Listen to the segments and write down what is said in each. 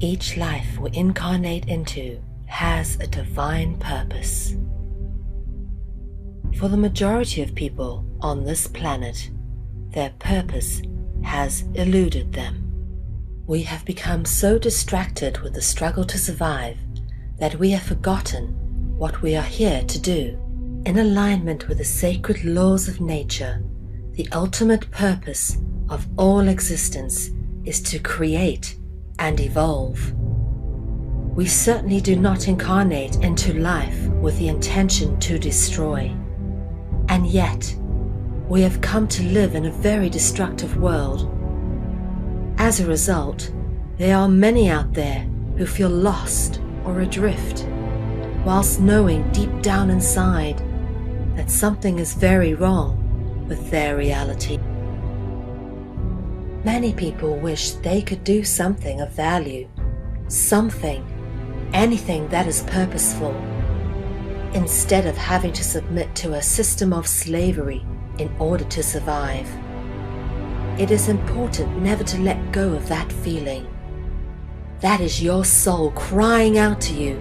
Each life we incarnate into has a divine purpose. For the majority of people on this planet, their purpose has eluded them. We have become so distracted with the struggle to survive that we have forgotten what we are here to do. In alignment with the sacred laws of nature, the ultimate purpose of all existence is to create and evolve. We certainly do not incarnate into life with the intention to destroy. And yet, we have come to live in a very destructive world. As a result, there are many out there who feel lost or adrift, whilst knowing deep down inside that something is very wrong with their reality. Many people wish they could do something of value, anything that is purposeful, instead of having to submit to a system of slavery in order to survive. It is important never to let go of that feeling. That is your soul crying out to you,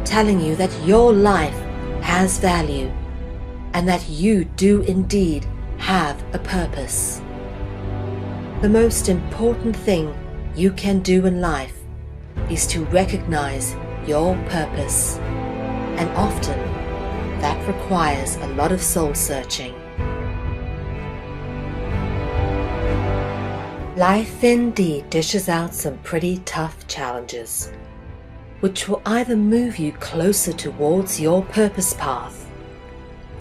telling you that your life has value and that you do indeed have a purpose. The most important thing you can do in life is to recognize your purpose, and often that requires a lot of soul searching. Life indeed dishes out some pretty tough challenges, which will either move you closer towards your purpose path,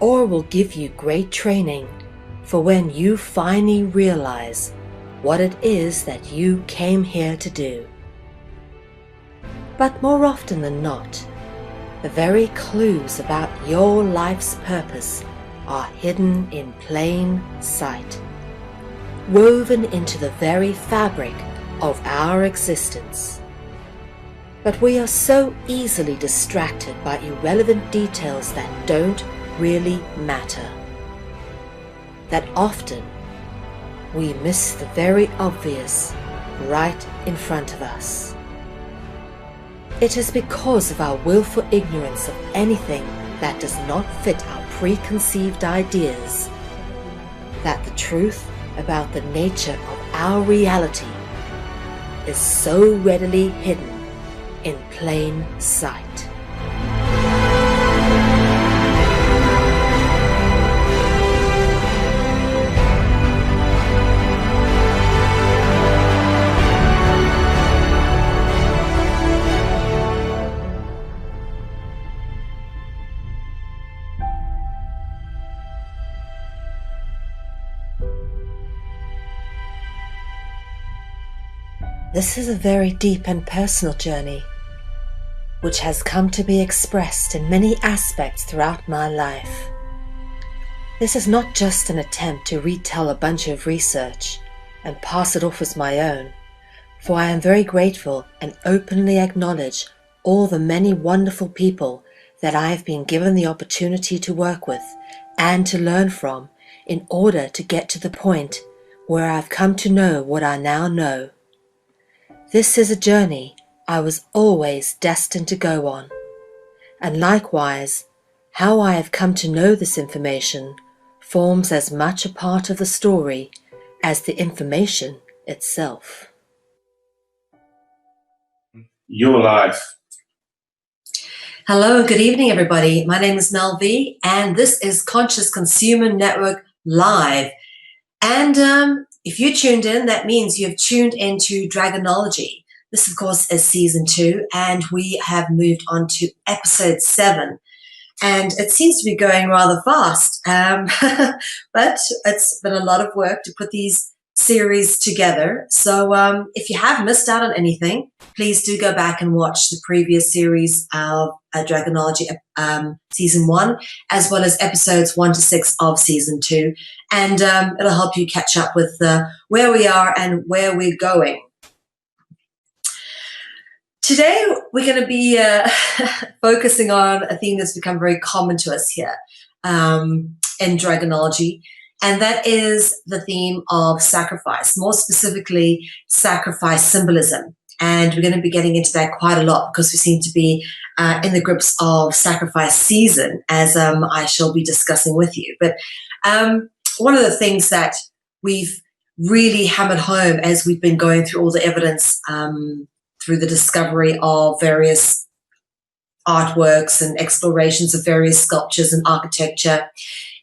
or will give you great training for when you finally realize what it is that you came here to do. But more often than not, the very clues about your life's purpose are hidden in plain sight, woven into the very fabric of our existence. But we are so easily distracted by irrelevant details that don't really matter, that often we miss the very obvious right in front of us. It is because of our willful ignorance of anything that does not fit our preconceived ideas that the truth about the nature of our reality is so readily hidden in plain sight. This is a very deep and personal journey, which has come to be expressed in many aspects throughout my life. This is not just an attempt to retell a bunch of research and pass it off as my own, for I am very grateful and openly acknowledge all the many wonderful people that I have been given the opportunity to work with and to learn from in order to get to the point where I've come to know what I now know. This is a journey I was always destined to go on, and likewise, how I have come to know this information forms as much a part of the story as the information itself. Your life. Hello, good evening, everybody. My name is Mel V, and this is Conscious Consumer Network Live. And if you tuned in, that means you've tuned into Dragonology. This, of course, is season 2, and we have moved on to episode 7. And it seems to be going rather fast, but it's been a lot of work to put these series together. So if you have missed out on anything, please do go back and watch the previous series of Dragonology season 1, as well as episodes 1 to 6 of season 2. And it'll help you catch up with where we are and where we're going. Today, we're going to be focusing on a theme that's become very common to us here in Dragonology, and that is the theme of sacrifice, more specifically, sacrifice symbolism. And we're going to be getting into that quite a lot because we seem to be in the grips of sacrifice season, as I shall be discussing with you. But one of the things that we've really hammered home as we've been going through all the evidence through the discovery of various artworks and explorations of various sculptures and architecture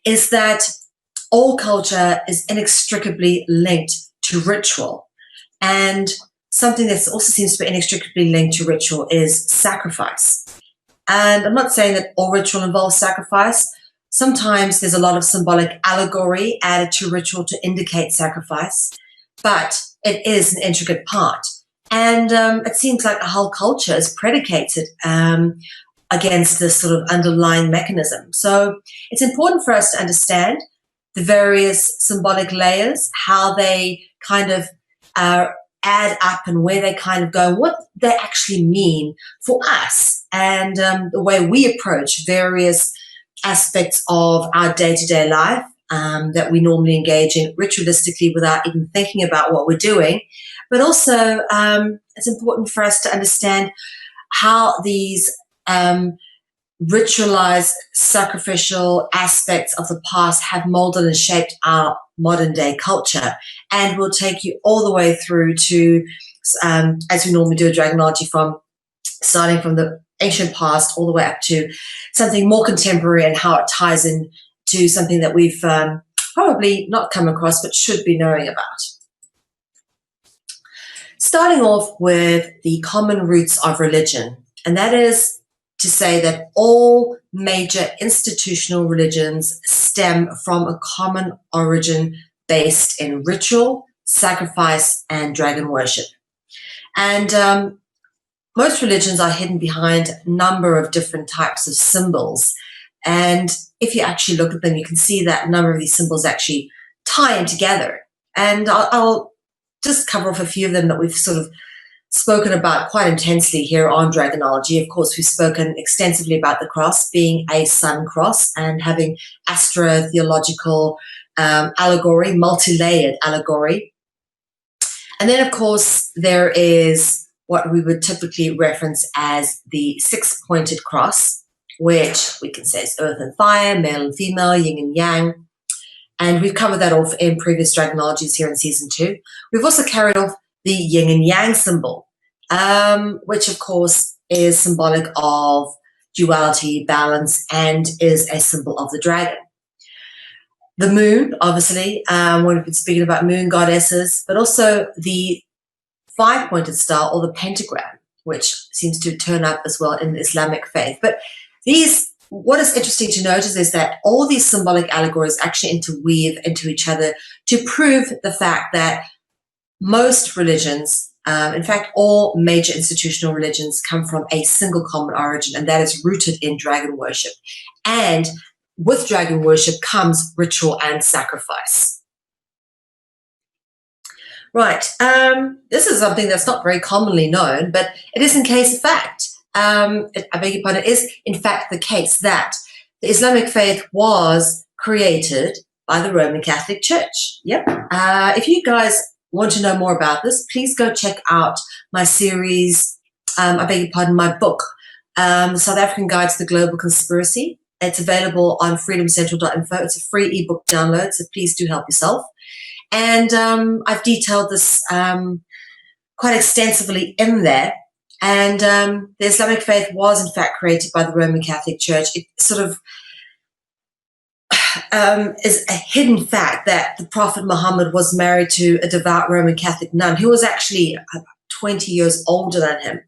is that all culture is inextricably linked to ritual. And something that also seems to be inextricably linked to ritual is sacrifice. And I'm not saying that all ritual involves sacrifice. Sometimes there's a lot of symbolic allegory added to ritual to indicate sacrifice, but it is an intricate part. And it seems like a whole culture is predicated against this sort of underlying mechanism. So it's important for us to understand the various symbolic layers, how they kind of add up and where they kind of go, what they actually mean for us, and the way we approach various aspects of our day-to-day life that we normally engage in ritualistically without even thinking about what we're doing. But also it's important for us to understand how these ritualized sacrificial aspects of the past have molded and shaped our modern day culture. And we'll take you all the way through to, as we normally do a Dragonology, from starting from the ancient past all the way up to something more contemporary and how it ties in to something that we've probably not come across but should be knowing about. Starting off with the common roots of religion, and that is to say that all major institutional religions stem from a common origin based in ritual, sacrifice, and dragon worship. And most religions are hidden behind a number of different types of symbols. And if you actually look at them, you can see that a number of these symbols actually tie in together. And I'll just cover off a few of them that we've sort of spoken about quite intensely here on Dragonology. Of course, we've spoken extensively about the cross being a sun cross and having astrotheological allegory, multi-layered allegory. And then, of course, there is what we would typically reference as the six-pointed cross, which we can say is earth and fire, male and female, yin and yang. And we've covered that off in previous Dragonologies here in Season 2. We've also carried off the yin and yang symbol, which of course is symbolic of duality, balance, and is a symbol of the dragon. The moon, obviously, when we've been speaking about moon goddesses, but also the five-pointed star or the pentagram, which seems to turn up as well in the Islamic faith. But what is interesting to notice is that all these symbolic allegories actually interweave into each other to prove the fact that most religions, in fact, all major institutional religions come from a single common origin, and that is rooted in dragon worship. And with dragon worship comes ritual and sacrifice. Right. This is something that's not very commonly known, but it is in case of fact. I beg your pardon, it is in fact the case that the Islamic faith was created by the Roman Catholic Church. Yep. If you guys want to know more about this, please go check out my series, I beg your pardon, my book, The South African Guide to the Global Conspiracy. It's available on freedomcentral.info. It's a free ebook download, so please do help yourself. And I've detailed this quite extensively in there. And the Islamic faith was, in fact, created by the Roman Catholic Church. It sort of is a hidden fact that the Prophet Muhammad was married to a devout Roman Catholic nun who was actually 20 years older than him.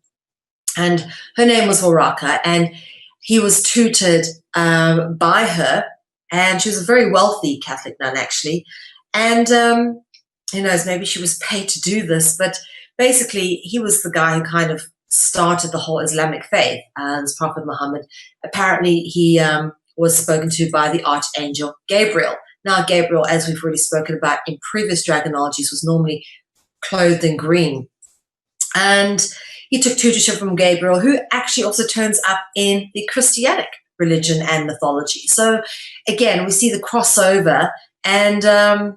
And her name was Waraka, and he was tutored by her. And she was a very wealthy Catholic nun, actually. And who knows, maybe she was paid to do this, but basically he was the guy who kind of started the whole Islamic faith, this Prophet Muhammad. Apparently he was spoken to by the Archangel Gabriel. Now, Gabriel, as we've already spoken about in previous Dragonologies, was normally clothed in green. And he took tutorship from Gabriel, who actually also turns up in the Christianic religion and mythology. So again, we see the crossover, and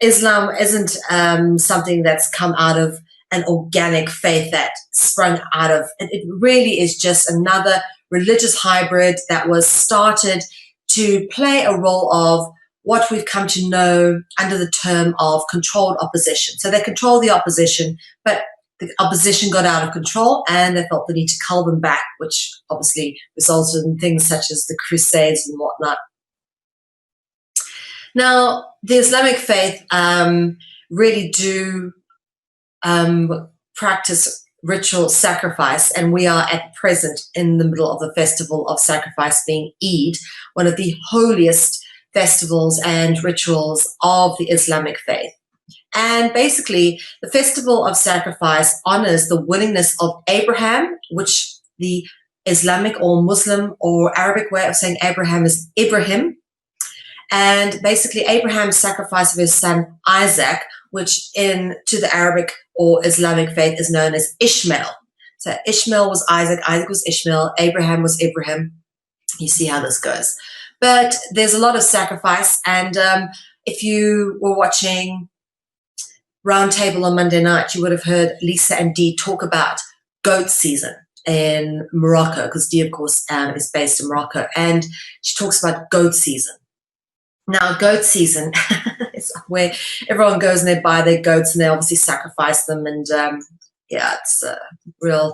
Islam isn't something that's come out of an organic faith that sprung out of it. It really is just another religious hybrid that was started to play a role of what we've come to know under the term of controlled opposition. So they control the opposition, but the opposition got out of control and they felt the need to cull them back, which obviously resulted in things such as the Crusades and whatnot. Now, the Islamic faith really do practice ritual sacrifice, and we are at present in the middle of the festival of sacrifice, being Eid, one of the holiest festivals and rituals of the Islamic faith. And basically, the festival of sacrifice honors the willingness of Abraham, which the Islamic or Muslim or Arabic way of saying Abraham is Ibrahim. And basically, Abraham's sacrifice of his son Isaac, which to the Arabic or Islamic faith is known as Ishmael. So Ishmael was Isaac, Isaac was Ishmael, Abraham was Ibrahim. You see how this goes. But there's a lot of sacrifice. And if you were watching Roundtable on Monday night, you would have heard Lisa and Dee talk about goat season in Morocco, because Dee, of course, is based in Morocco. And she talks about goat season. Now, goat season is where everyone goes and they buy their goats and they obviously sacrifice them. And it's a real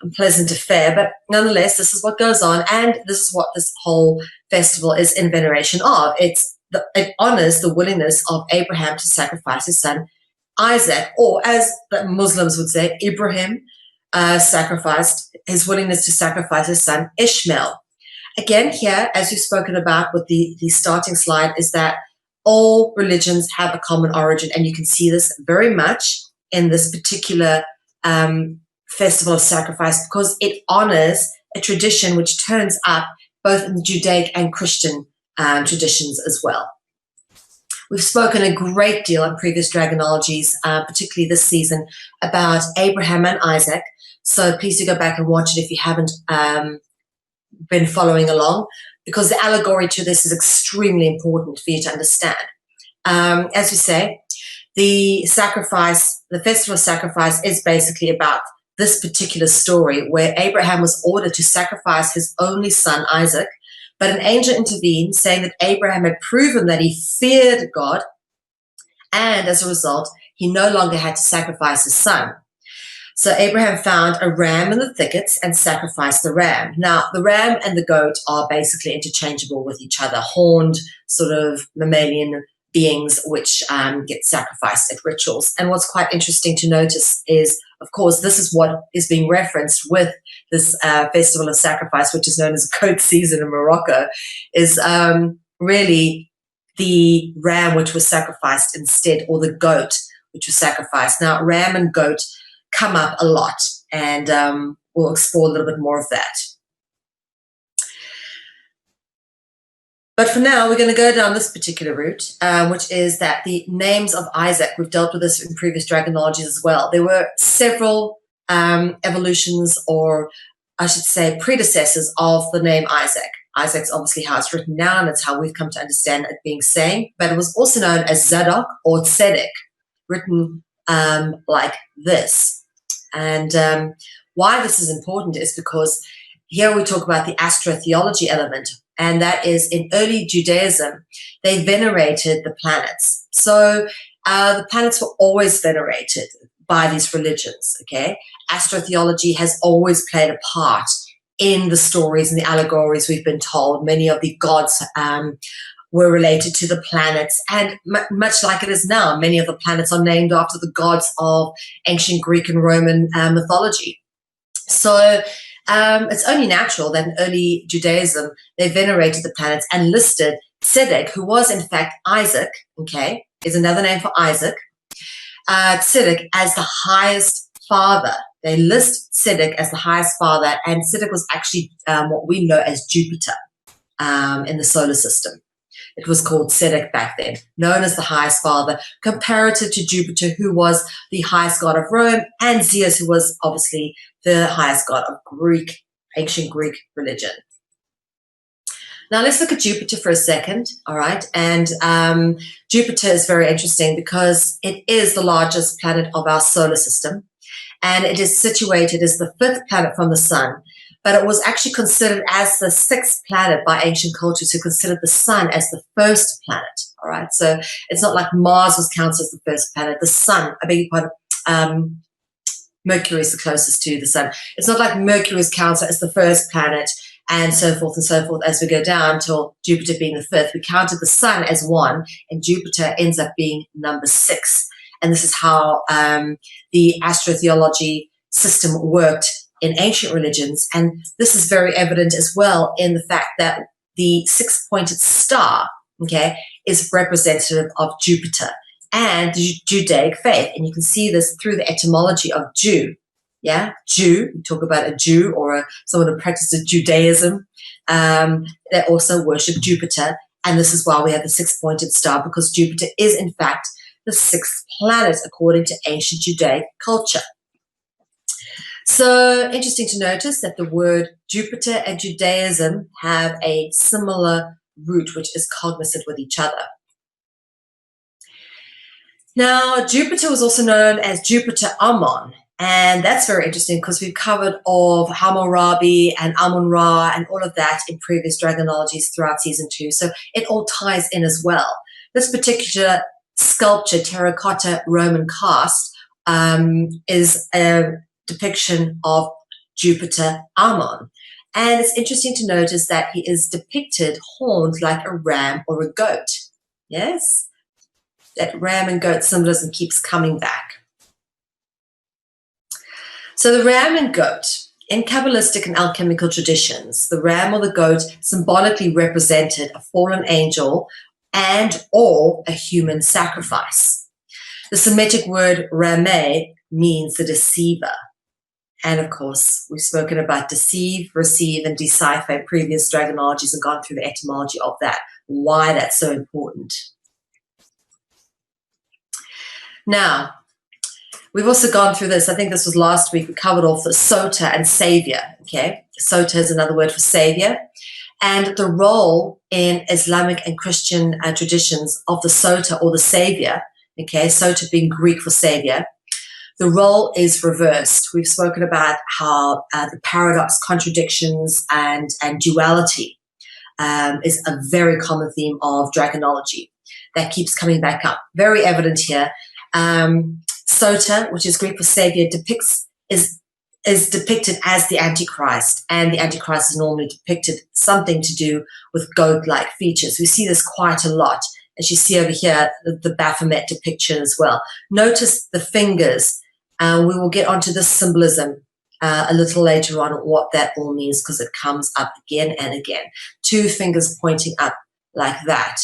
unpleasant affair. But nonetheless, this is what goes on. And this is what this whole festival is in veneration of. It honors the willingness of Abraham to sacrifice his son Isaac, or as the Muslims would say, Ibrahim sacrificed his willingness to sacrifice his son Ishmael. Again, here, as you've spoken about with the starting slide, is that all religions have a common origin, and you can see this very much in this particular festival of sacrifice, because it honors a tradition which turns up both in the Judaic and Christian traditions as well. We've spoken a great deal in previous Dragonologies, particularly this season, about Abraham and Isaac. So please do go back and watch it if you haven't been following along, because the allegory to this is extremely important for you to understand. As we say, the festival of sacrifice is basically about this particular story where Abraham was ordered to sacrifice his only son, Isaac, but an angel intervened, saying that Abraham had proven that he feared God, and as a result, he no longer had to sacrifice his son. So Abraham found a ram in the thickets and sacrificed the ram. Now, the ram and the goat are basically interchangeable with each other, horned sort of mammalian beings which get sacrificed at rituals. And what's quite interesting to notice is, of course, this is what is being referenced with this festival of sacrifice, which is known as goat season in Morocco, is really the ram which was sacrificed instead, or the goat which was sacrificed. Now, ram and goat come up a lot, and we'll explore a little bit more of that. But for now, we're going to go down this particular route, which is that the names of Isaac, we've dealt with this in previous Dragonologies as well. There were several evolutions, or I should say predecessors of the name Isaac. Isaac's obviously how it's written now, and it's how we've come to understand it being saying, but it was also known as Zadok or Tzedek, written like this. And why this is important is because here we talk about the astrotheology element, and that is in early Judaism, they venerated the planets. So the planets were always venerated by these religions, okay? Astrotheology has always played a part in the stories and the allegories we've been told. Many of the gods were related to the planets, and much like it is now, many of the planets are named after the gods of ancient Greek and Roman mythology. So it's only natural that in early Judaism, they venerated the planets and listed Tzedek, who was in fact Isaac, okay, is another name for Isaac, Tzedek as the highest father. They list Tzedek as the highest father, and Tzedek was actually what we know as Jupiter in the solar system. It was called Tzedek back then, known as the highest father, comparative to Jupiter, who was the highest god of Rome, and Zeus, who was obviously the highest god of ancient Greek religion. Now let's look at Jupiter for a second, all right? And Jupiter is very interesting because it is the largest planet of our solar system. and it is situated as the 5th planet from the sun. But it was actually considered as the 6th planet by ancient cultures, who considered the sun as the 1st planet. All right, so it's not like Mars was counted as the 1st planet. The sun, I beg your pardon, Mercury is the closest to the sun. It's not like Mercury is counted as the 1st planet, and so forth as we go down till Jupiter being the 5th. We counted the sun as 1, and Jupiter ends up being number 6. And this is how the astrotheology system worked in ancient religions. And this is very evident as well in the fact that the 6-pointed star, okay, is representative of Jupiter and the Judaic faith. And you can see this through the etymology of Jew. Yeah, Jew, we talk about a Jew or someone who practices Judaism. They also worship Jupiter. And this is why we have the 6-pointed star, because Jupiter is, in fact, the 6th planet according to ancient Judaic culture. So interesting to notice that the word Jupiter and Judaism have a similar root, which is cognizant with each other. Now, Jupiter was also known as Jupiter Ammon, and that's very interesting because we've covered of Hammurabi and Amun-Ra and all of that in previous Dragonologies throughout season 2, so it all ties in as well. This particular sculpture, terracotta Roman cast, is a depiction of Jupiter Ammon. And it's interesting to notice that he is depicted horned like a ram or a goat. Yes? That ram and goat symbolism keeps coming back. So the ram and goat, in Kabbalistic and alchemical traditions, the ram or the goat symbolically represented a fallen angel and or a human sacrifice. The Semitic word rameh means the deceiver. And of course, we've spoken about deceive, receive, and decipher in previous Dragonologies and gone through the etymology of that, why that's so important. Now, we've also gone through this. I think this was last week. We covered off the Sota and Savior. Okay, Sota is another word for Savior. And the role in Islamic and Christian traditions of the Sota or the Savior, okay, Sota being Greek for Savior, the role is reversed. We've spoken about how the paradox, contradictions, and duality is a very common theme of Dragonology that keeps coming back up. Very evident here. Sota, which is Greek for Savior, is depicted as the Antichrist, and the Antichrist is normally depicted something to do with goat-like features. We see this quite a lot, as you see over here, the Baphomet depiction as well. Notice the fingers. We will get onto this symbolism a little later on, what that all means, because it comes up again and again. 2 fingers pointing up like that.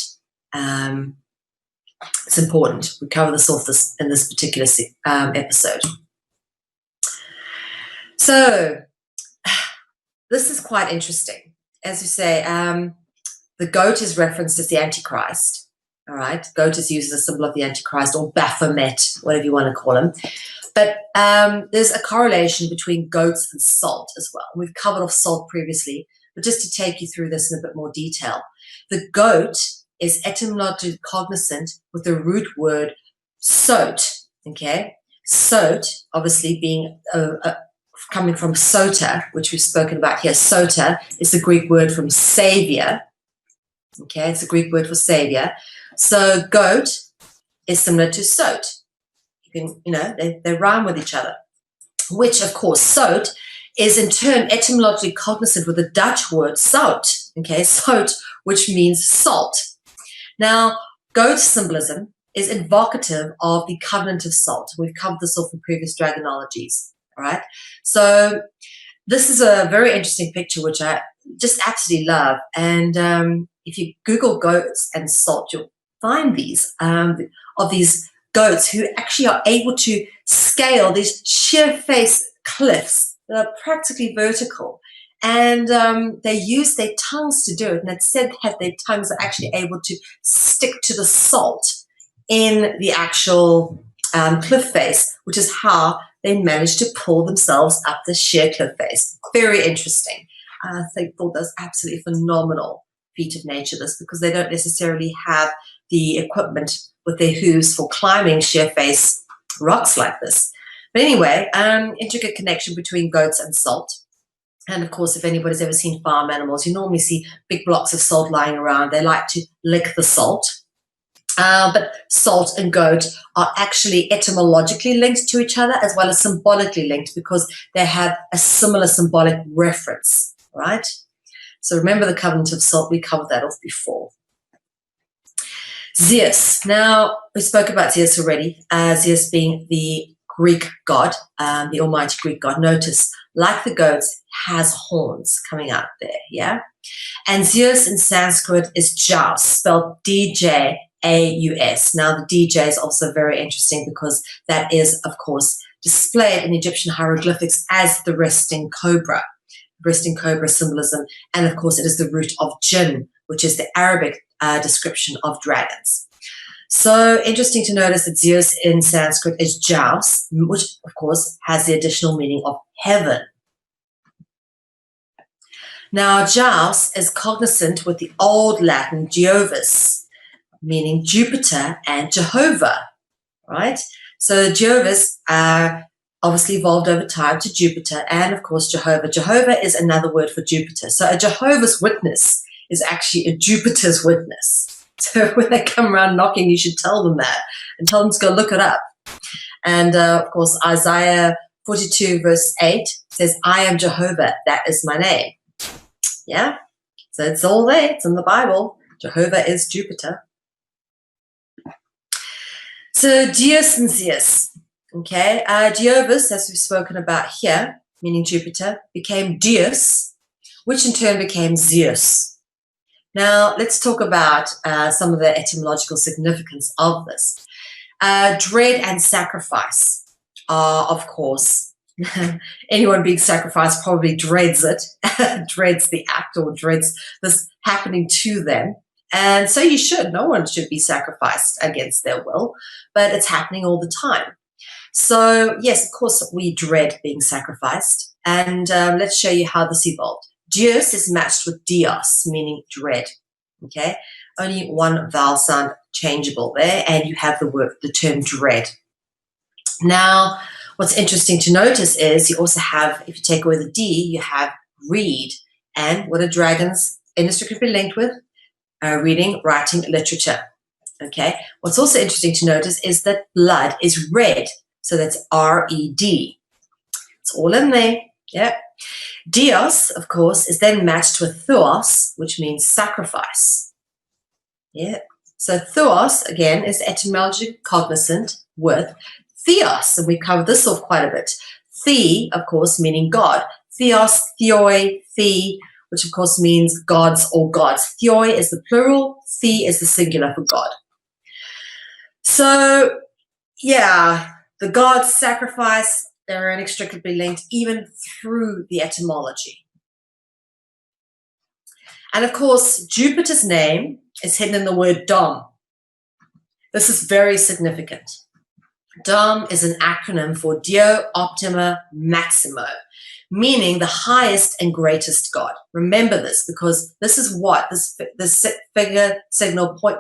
It's important. We cover this off in this particular episode. So this is quite interesting. As you say, the goat is referenced as the Antichrist. All right, goat is used as a symbol of the Antichrist, or Baphomet, whatever you want to call him. But there's a correlation between goats and salt as well. We've covered off salt previously, but just to take you through this in a bit more detail. The goat is etymologically cognizant with the root word sot, okay? Sot, obviously being coming from sota, which we've spoken about here. Sota is the Greek word from savior, okay? It's a Greek word for savior. So goat is similar to sot. They rhyme with each other, which, of course, sot is in turn etymologically cognizant with the Dutch word zout, okay, zout, which means salt. Now, goat symbolism is invocative of the covenant of salt. We've covered this off in previous Dragonologies, all right? So this is a very interesting picture, which I just absolutely love. And if you Google goats and salt, you'll find these, of these goats who actually are able to scale these sheer face cliffs that are practically vertical. And they use their tongues to do it. And it's said that their tongues are actually able to stick to the salt in the actual cliff face, which is how they manage to pull themselves up the sheer cliff face. Very interesting. I thought that's absolutely phenomenal feat of nature, this, because they don't necessarily have the equipment with their hooves for climbing sheer face rocks like this. But anyway, intricate connection between goats and salt. And of course, if anybody's ever seen farm animals, you normally see big blocks of salt lying around. They like to lick the salt. But salt and goat are actually etymologically linked to each other as well as symbolically linked because they have a similar symbolic reference, right? So remember the covenant of salt. We covered that off before. Zeus. Now, we spoke about Zeus already. Zeus being the Greek god, the almighty Greek god. Notice, like the goats, has horns coming out there, yeah? And Zeus in Sanskrit is Jaus, spelled D-J-A-U-S. Now, the DJ is also very interesting because that is, of course, displayed in Egyptian hieroglyphics as the resting cobra symbolism. And, of course, it is the root of jinn, which is the Arabic description of dragons. So interesting to notice that Zeus in Sanskrit is Jaus, which, of course, has the additional meaning of heaven. Now, Jaus is cognizant with the Old Latin Jovus, meaning Jupiter and Jehovah, right? So Jovus obviously evolved over time to Jupiter and, of course, Jehovah. Jehovah is another word for Jupiter. So a Jehovah's Witness is actually a Jupiter's witness. So when they come around knocking, you should tell them that and tell them to go look it up. And, of course, Isaiah 42 verse 8 says, I am Jehovah, that is my name. Yeah, so it's all there. It's in the Bible. Jehovah is Jupiter. So Deus and Zeus, okay. Jovus, as we've spoken about here, meaning Jupiter, became Deus, which in turn became Zeus. Now, let's talk about some of the etymological significance of this. Dread and sacrifice are, of course, anyone being sacrificed probably dreads it, dreads the act or dreads this happening to them. And so you should. No one should be sacrificed against their will, but it's happening all the time. So, yes, of course, we dread being sacrificed. And let's show you how this evolved. Deus is matched with Dios, meaning dread. Okay, only one vowel sound changeable there, and you have the term dread. Now, what's interesting to notice is you also have, if you take away the D, you have read. And what are dragons inextricably linked with? Reading, writing, literature. Okay, what's also interesting to notice is that blood is red. So that's R-E-D. It's all in there. Yeah. Dios, of course, is then matched with Theos, which means sacrifice. Yeah. So Theos, again, is etymologically cognizant with Theos, and we covered this off quite a bit. The, of course, meaning God. Theos, theoi, the, which of course means gods or gods. Theoi is the plural, the is the singular for God. So, yeah, the gods sacrifice, they're inextricably linked even through the etymology. And of course, Jupiter's name is hidden in the word Dom. This is very significant. Dom is an acronym for Dio Optima Maximo, meaning the highest and greatest God. Remember this, because this is what this figure signal point.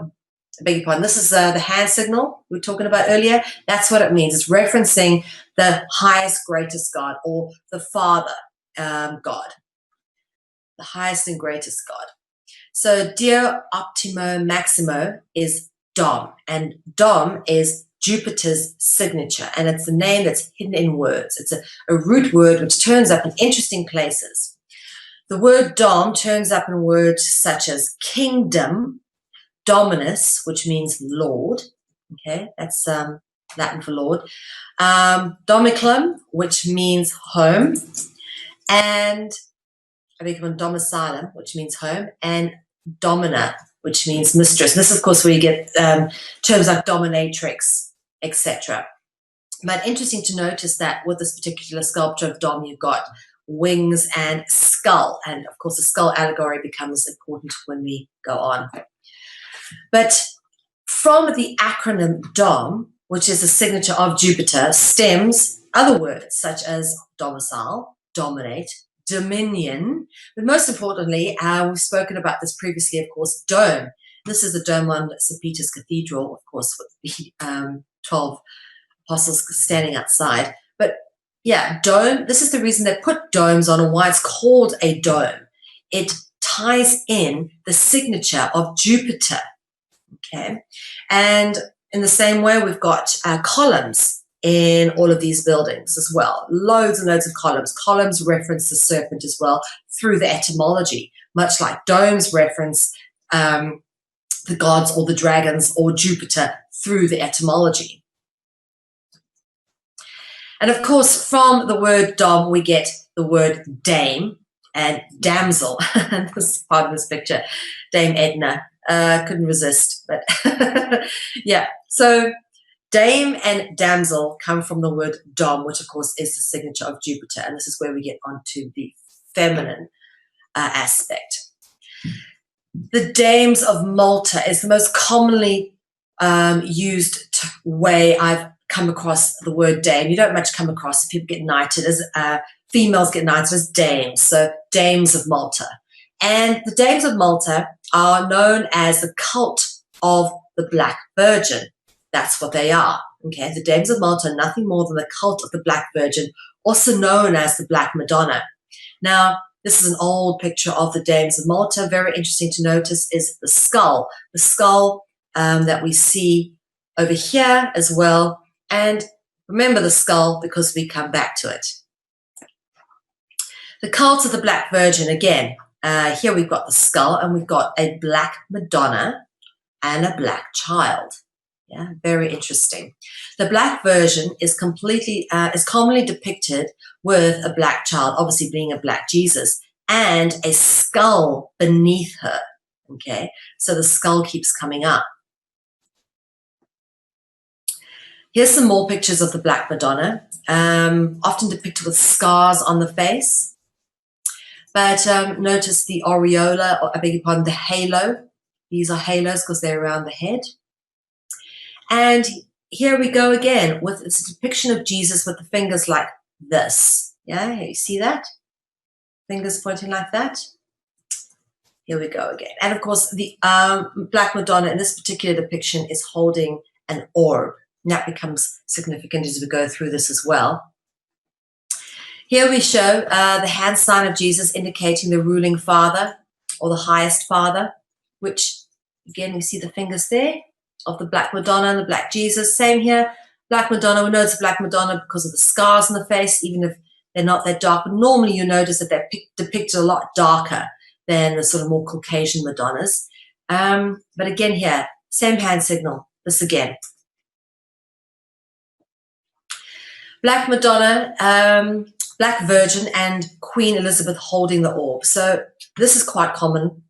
I beg your pardon. This is the hand signal we were talking about earlier. That's what it means. It's referencing the highest, greatest God, or the Father God, the highest and greatest God. So Dio Optimo Maximo is Dom, and Dom is Jupiter's signature, and it's the name that's hidden in words. It's a root word which turns up in interesting places. The word Dom turns up in words such as kingdom, Dominus, which means Lord. Okay, that's Latin for Lord. Domicilum, which means home, and I beg your pardon, domicilum, which means home, and domina, which means mistress. This, of course, where you get terms like dominatrix, etc. But interesting to notice that with this particular sculpture of Dom, you've got wings and skull, and of course, the skull allegory becomes important when we go on. But from the acronym DOM, which is a signature of Jupiter, stems other words such as domicile, dominate, dominion, but most importantly, we've spoken about this previously, of course, dome. This is the dome on St. Peter's Cathedral, of course, with the 12 apostles standing outside. But Yeah, dome. This is the reason they put domes on and why it's called a dome. It ties in the signature of Jupiter. Okay, and in the same way, we've got columns in all of these buildings as well. Loads and loads of columns. Columns reference the serpent as well through the etymology, much like domes reference the gods or the dragons or Jupiter through the etymology. And of course, from the word dom, we get the word dame and damsel. And this is part of this picture, Dame Edna. Couldn't resist, but yeah. So dame and damsel come from the word dom, which of course is the signature of Jupiter. And this is where we get onto the feminine aspect. The dames of Malta is the most commonly used way I've come across the word dame. You don't much come across people get knighted as females get knighted as dames. So dames of Malta. And the dames of Malta are known as the cult of the Black Virgin. That's what they are. Okay, the dames of Malta are nothing more than the cult of the Black Virgin, also known as the Black Madonna. Now, this is an old picture of the dames of Malta. Very interesting to notice is the skull. The skull that we see over here as well. And remember the skull because we come back to it. The cult of the Black Virgin, again, here we've got the skull and we've got a Black Madonna and a Black child. Yeah, very interesting. The Black Virgin is commonly depicted with a black child, obviously being a black Jesus, and a skull beneath her. Okay, so the skull keeps coming up. Here's some more pictures of the Black Madonna, often depicted with scars on the face. But notice the aureola, or I beg your pardon, the halo. These are halos because they're around the head. And here we go again with it's a depiction of Jesus with the fingers like this. Yeah, you see that? Fingers pointing like that. Here we go again. And of course, the Black Madonna in this particular depiction is holding an orb. And that becomes significant as we go through this as well. Here we show the hand sign of Jesus indicating the ruling Father or the highest Father, which again, we see the fingers there of the Black Madonna and the Black Jesus. Same here, Black Madonna. We know it's a Black Madonna because of the scars on the face, even if they're not that dark. But normally you notice that they're depicted a lot darker than the sort of more Caucasian Madonnas. But again here, same hand signal, this again. Black Madonna, Black Virgin, and Queen Elizabeth holding the orb. So this is quite common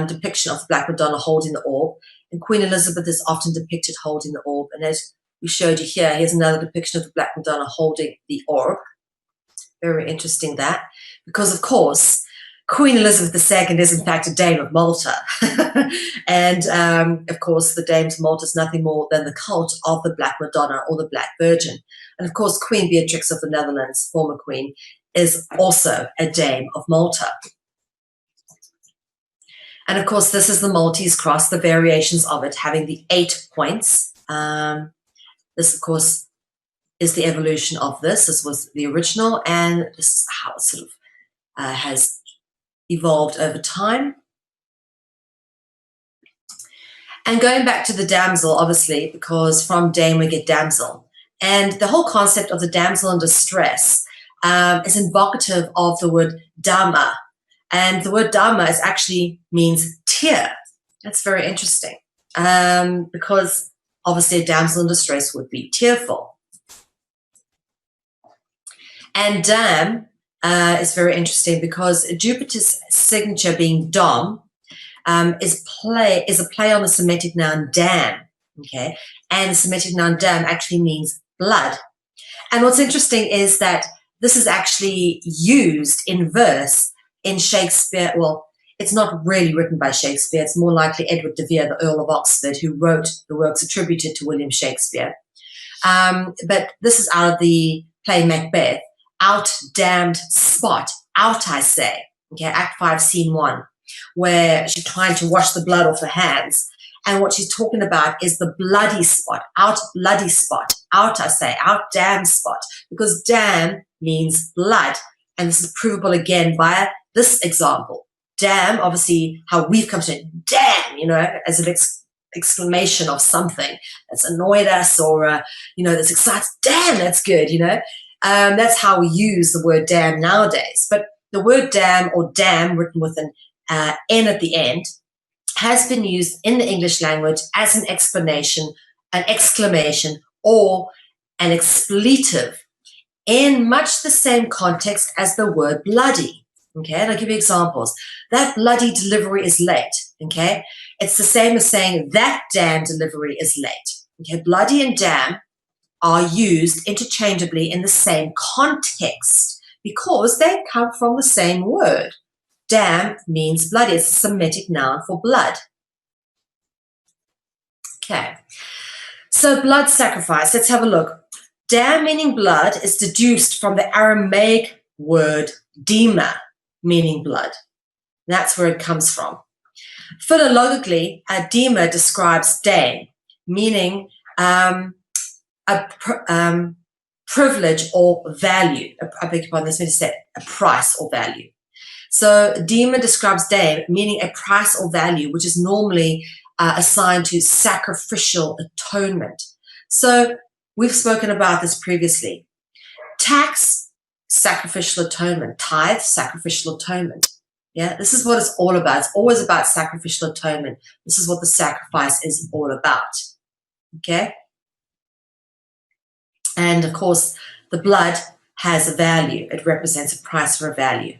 depiction of the Black Madonna holding the orb. And Queen Elizabeth is often depicted holding the orb. And as we showed you here, here's another depiction of the Black Madonna holding the orb. Very interesting that. Because, of course, Queen Elizabeth II is, in fact, a Dame of Malta. And, of course, the Dames of Malta is nothing more than the cult of the Black Madonna or the Black Virgin. And, of course, Queen Beatrix of the Netherlands, former queen, is also a Dame of Malta. And, of course, this is the Maltese cross, the variations of it having the 8 points. This, of course, is the evolution of this. This was the original, and this is how it sort of has evolved over time. And going back to the damsel, obviously, because from dame we get damsel. And the whole concept of the damsel in distress is invocative of the word dhamma. And the word dhamma actually means tear. That's very interesting because obviously a damsel in distress would be tearful. And dam is very interesting because Jupiter's signature being dom is a play on the Semitic noun dam. Okay, and the Semitic noun dam actually means blood. And what's interesting is that this is actually used in verse in Shakespeare. Well, it's not really written by Shakespeare. It's more likely Edward de Vere, the Earl of Oxford, who wrote the works attributed to William Shakespeare. But this is out of the play Macbeth. Out, damned spot. Out, I say. Okay, Act 5, Scene 1, where she's trying to wash the blood off her hands. And what she's talking about is the bloody spot, out bloody spot, out, I say, out damn spot, because damn means blood. And this is provable again by this example. Damn, obviously, how we've come to it, damn, you know, as an exclamation of something that's annoyed us or, you know, that's excited. Damn, that's good, you know. That's how we use the word damn nowadays. But the word damn or damn, written with an N at the end, has been used in the English language as an explanation, an exclamation, or an expletive in much the same context as the word bloody. Okay, and I'll give you examples. That bloody delivery is late. Okay, it's the same as saying that damn delivery is late. Okay, bloody and damn are used interchangeably in the same context because they come from the same word. Damn means bloody. It's a Semitic noun for blood. Okay, so blood sacrifice. Let's have a look. Damn meaning blood is deduced from the Aramaic word dema, meaning blood. That's where it comes from. Philologically, dema describes dame, meaning a privilege or value. I beg your pardon, this means to say a price or value. So dema describes dame, meaning a price or value, which is normally assigned to sacrificial atonement. So we've spoken about this previously. Tax, sacrificial atonement. Tithe, sacrificial atonement. Yeah, this is what it's all about. It's always about sacrificial atonement. This is what the sacrifice is all about. Okay? And of course, the blood has a value. It represents a price or a value.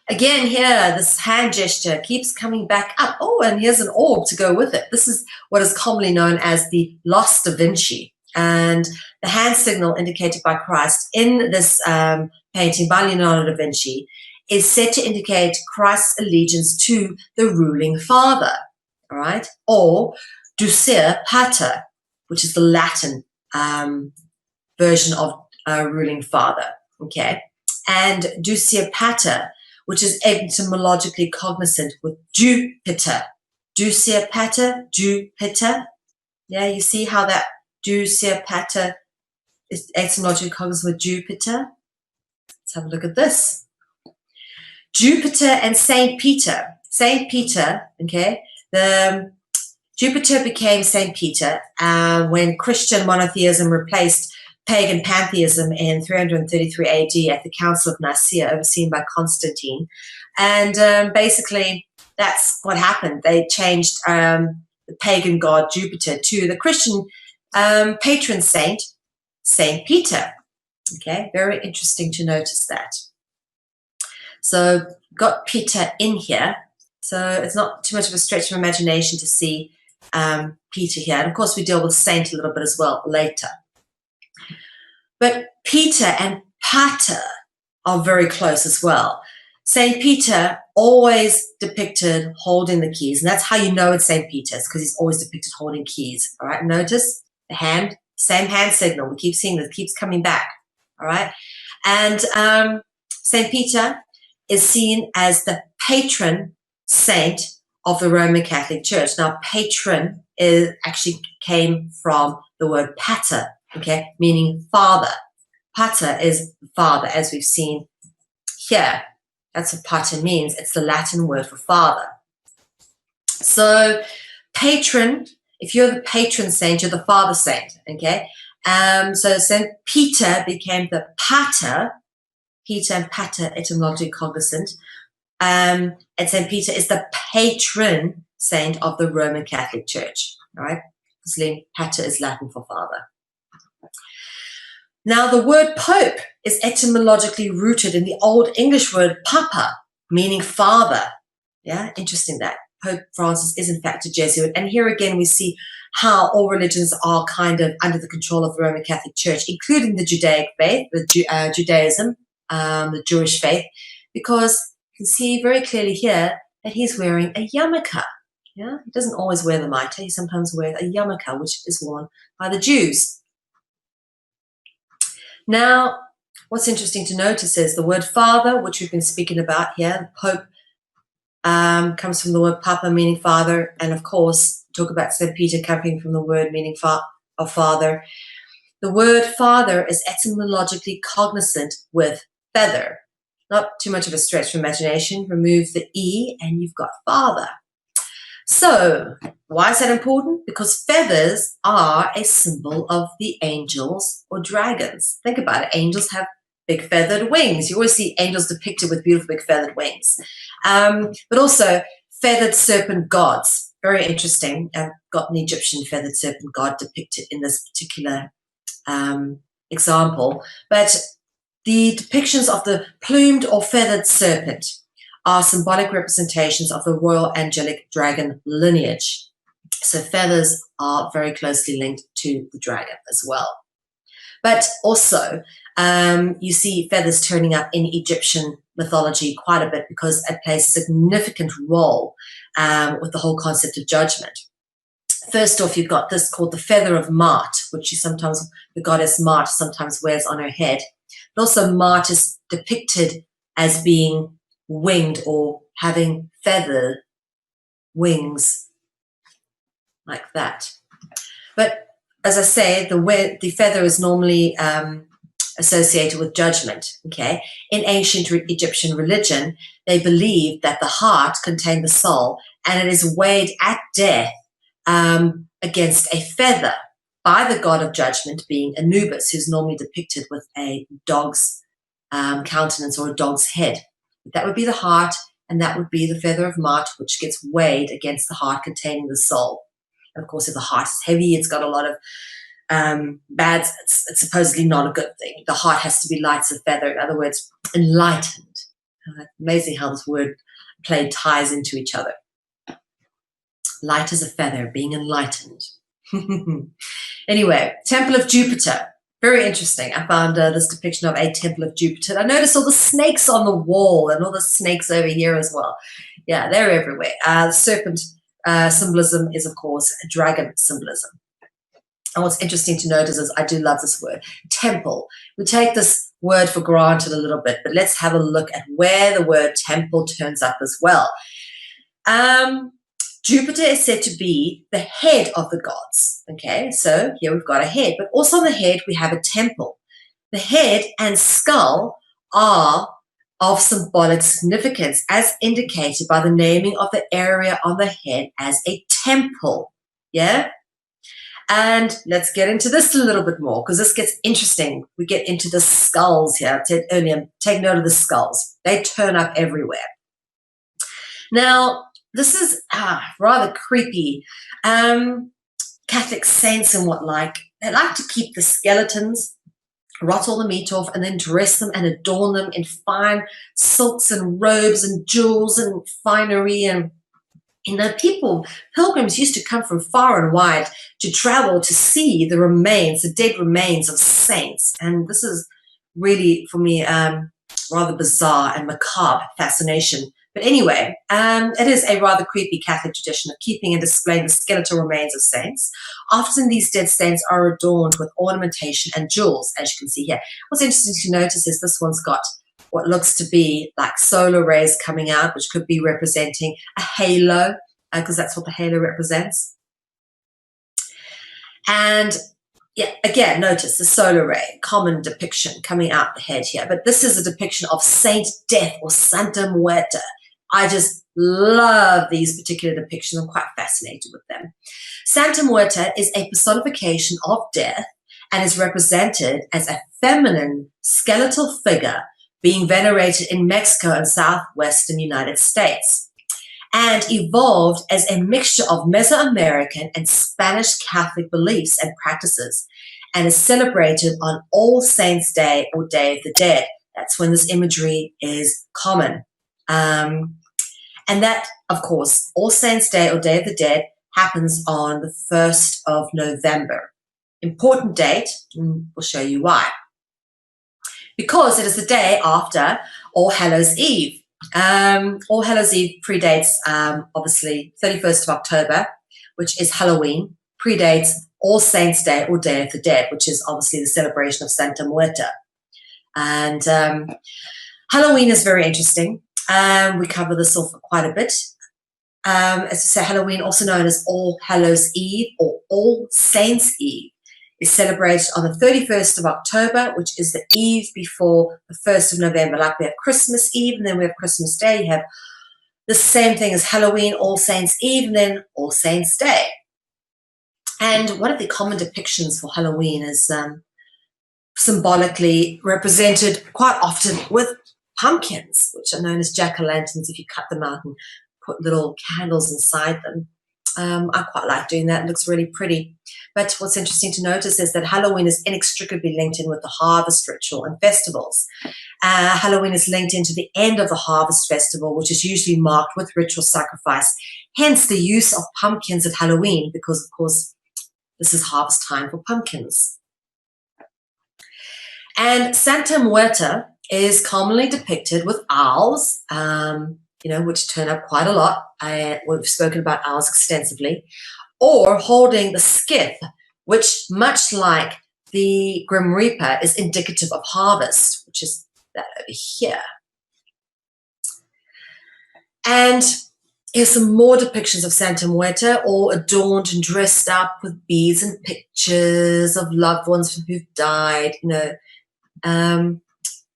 Again, here, this hand gesture keeps coming back up. Oh, and here's an orb to go with it. This is what is commonly known as the Los da Vinci. And the hand signal indicated by Christ in this painting by Leonardo da Vinci is said to indicate Christ's allegiance to the ruling father, all right? Or Ducere Pater, which is the Latin version of ruling father, okay? And Ducere Pater, which is etymologically cognizant with Jupiter. Ducere Pater, Jupiter. Yeah, you see how that Ducere Pater is etymologically cognizant with Jupiter? Let's have a look at this. Jupiter and Saint Peter. Saint Peter, okay, Jupiter became Saint Peter when Christian monotheism replaced pagan pantheism in 333 AD at the Council of Nicaea, overseen by Constantine. And basically, that's what happened. They changed the pagan god Jupiter to the Christian patron saint, Saint Peter. Okay, very interesting to notice that. So got Peter in here. So it's not too much of a stretch of imagination to see Peter here. And of course, we deal with saint a little bit as well later. But Peter and Pater are very close as well. Saint Peter always depicted holding the keys. And that's how you know it's Saint Peter's, because he's always depicted holding keys. All right, notice the hand, same hand signal. We keep seeing this, it keeps coming back. All right. And Saint Peter is seen as the patron saint of the Roman Catholic Church. Now, patron actually came from the word pater, okay, meaning father. Pater is father, as we've seen here. That's what pater means. It's the Latin word for father. So, patron, if you're the patron saint, you're the father saint, okay? So Saint Peter became the pater. Peter and pater etymologically cognizant. And Saint Peter is the patron saint of the Roman Catholic Church. All right, because pater is Latin for father. Now, the word pope is etymologically rooted in the Old English word papa, meaning father. Yeah, interesting that. Pope Francis is in fact a Jesuit. And here again, we see how all religions are kind of under the control of the Roman Catholic Church, including the Judaic faith, Judaism, the Jewish faith, because you can see very clearly here that he's wearing a yarmulke. Yeah, he doesn't always wear the mitre. He sometimes wears a yarmulke, which is worn by the Jews. Now, what's interesting to notice is the word father, which we've been speaking about here, the Pope comes from the word papa, meaning father, and of course, talk about St. Peter coming from the word meaning of father. The word father is etymologically cognizant with feather. Not too much of a stretch for imagination. Remove the E and you've got father. So, why is that important? Because feathers are a symbol of the angels or dragons. Think about it. Angels have big feathered wings. You always see angels depicted with beautiful big feathered wings. But also feathered serpent gods. Very interesting. I've got an Egyptian feathered serpent god depicted in this particular example. But the depictions of the plumed or feathered serpent are symbolic representations of the royal angelic dragon lineage. So feathers are very closely linked to the dragon as well. But also, you see feathers turning up in Egyptian mythology quite a bit because it plays a significant role with the whole concept of judgment. First off, you've got this called the feather of Mart, which the goddess Mart sometimes wears on her head. But also Mart is depicted as being winged or having feather wings like that. But as I say, the feather is normally associated with judgment. Okay, in ancient Egyptian religion, they believed that the heart contained the soul, and it is weighed at death against a feather by the god of judgment, being Anubis, who's normally depicted with a dog's countenance or a dog's head. That would be the heart, and that would be the feather of Mart, which gets weighed against the heart containing the soul. And of course, if the heart is heavy, it's got a lot of bads. It's supposedly not a good thing. The heart has to be light as a feather. In other words, enlightened. Amazing how this word play ties into each other. Light as a feather, being enlightened. Anyway, Temple of Jupiter. Very interesting. I found this depiction of a Temple of Jupiter. I noticed all the snakes on the wall and all the snakes over here as well. Yeah, they're everywhere. The serpent symbolism is, of course, a dragon symbolism. And what's interesting to notice is I do love this word, temple. We take this word for granted a little bit, but let's have a look at where the word temple turns up as well. Jupiter is said to be the head of the gods. Okay, so here we've got a head, but also on the head we have a temple. The head and skull are of symbolic significance as indicated by the naming of the area on the head as a temple. Yeah? And let's get into this a little bit more because this gets interesting. We get into the skulls here. I said earlier, take note of the skulls. They turn up everywhere. Now, this is rather creepy. Catholic saints and what they like to keep the skeletons, rot all the meat off, and then dress them and adorn them in fine silks and robes and jewels and finery. And, pilgrims used to come from far and wide to travel to see the dead remains of saints. And this is really, for me, rather bizarre and macabre fascination. But anyway, it is a rather creepy Catholic tradition of keeping and displaying the skeletal remains of saints. Often these dead saints are adorned with ornamentation and jewels, as you can see here. What's interesting to notice is this one's got what looks to be like solar rays coming out, which could be representing a halo, because that's what the halo represents. And yeah, again, notice the solar ray, common depiction coming out the head here. But this is a depiction of Saint Death or Santa Muerte. I just love these particular depictions. I'm quite fascinated with them. Santa Muerte is a personification of death and is represented as a feminine skeletal figure being venerated in Mexico and southwestern United States, and evolved as a mixture of Mesoamerican and Spanish Catholic beliefs and practices, and is celebrated on All Saints' Day or Day of the Dead. That's when this imagery is common. And that, of course, All Saints' Day or Day of the Dead happens on the 1st of November. Important date, we'll show you why. Because it is the day after All Hallows Eve. All Hallows Eve predates, obviously, 31st of October, which is Halloween, predates All Saints' Day or Day of the Dead, which is obviously the celebration of Santa Muerte. And Halloween is very interesting. We cover this off quite a bit. As we say, Halloween, also known as All Hallows Eve or All Saints Eve, is celebrated on the 31st of October, which is the eve before the 1st of November. Like we have Christmas Eve, and then we have Christmas Day. You have the same thing as Halloween, All Saints Eve, and then All Saints Day. And one of the common depictions for Halloween is symbolically represented quite often with pumpkins, which are known as jack-o'-lanterns if you cut them out and put little candles inside them. I quite like doing that. It looks really pretty. But what's interesting to notice is that Halloween is inextricably linked in with the harvest ritual and festivals. Halloween is linked into the end of the harvest festival, which is usually marked with ritual sacrifice. Hence the use of pumpkins at Halloween, because, of course, this is harvest time for pumpkins. And Santa Muerta is commonly depicted with owls, which turn up quite a lot. We've spoken about owls extensively. Or holding the skith, which, much like the Grim Reaper, is indicative of harvest, which is that over here. And here's some more depictions of Santa Muerta, all adorned and dressed up with beads and pictures of loved ones who've died,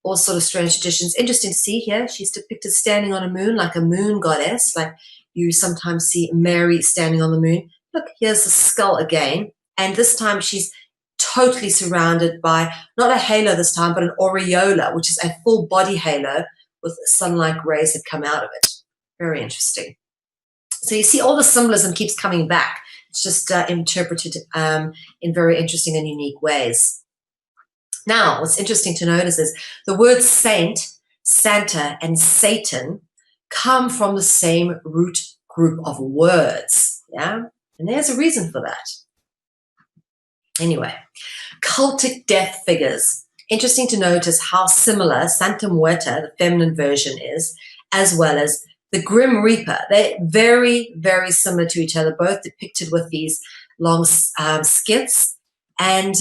all sort of strange traditions. Interesting to see here, she's depicted standing on a moon like a moon goddess, like you sometimes see Mary standing on the moon. Look, here's the skull again, and this time she's totally surrounded by, not a halo this time, but an aureola, which is a full body halo with sunlight rays that come out of it. Very interesting. So you see all the symbolism keeps coming back. It's just interpreted in very interesting and unique ways. Now, what's interesting to notice is the words saint, Santa, and Satan come from the same root group of words, yeah? And there's a reason for that. Anyway, cultic death figures. Interesting to notice how similar Santa Muerta, the feminine version, is, as well as the Grim Reaper. They're very, very similar to each other, both depicted with these long skits, and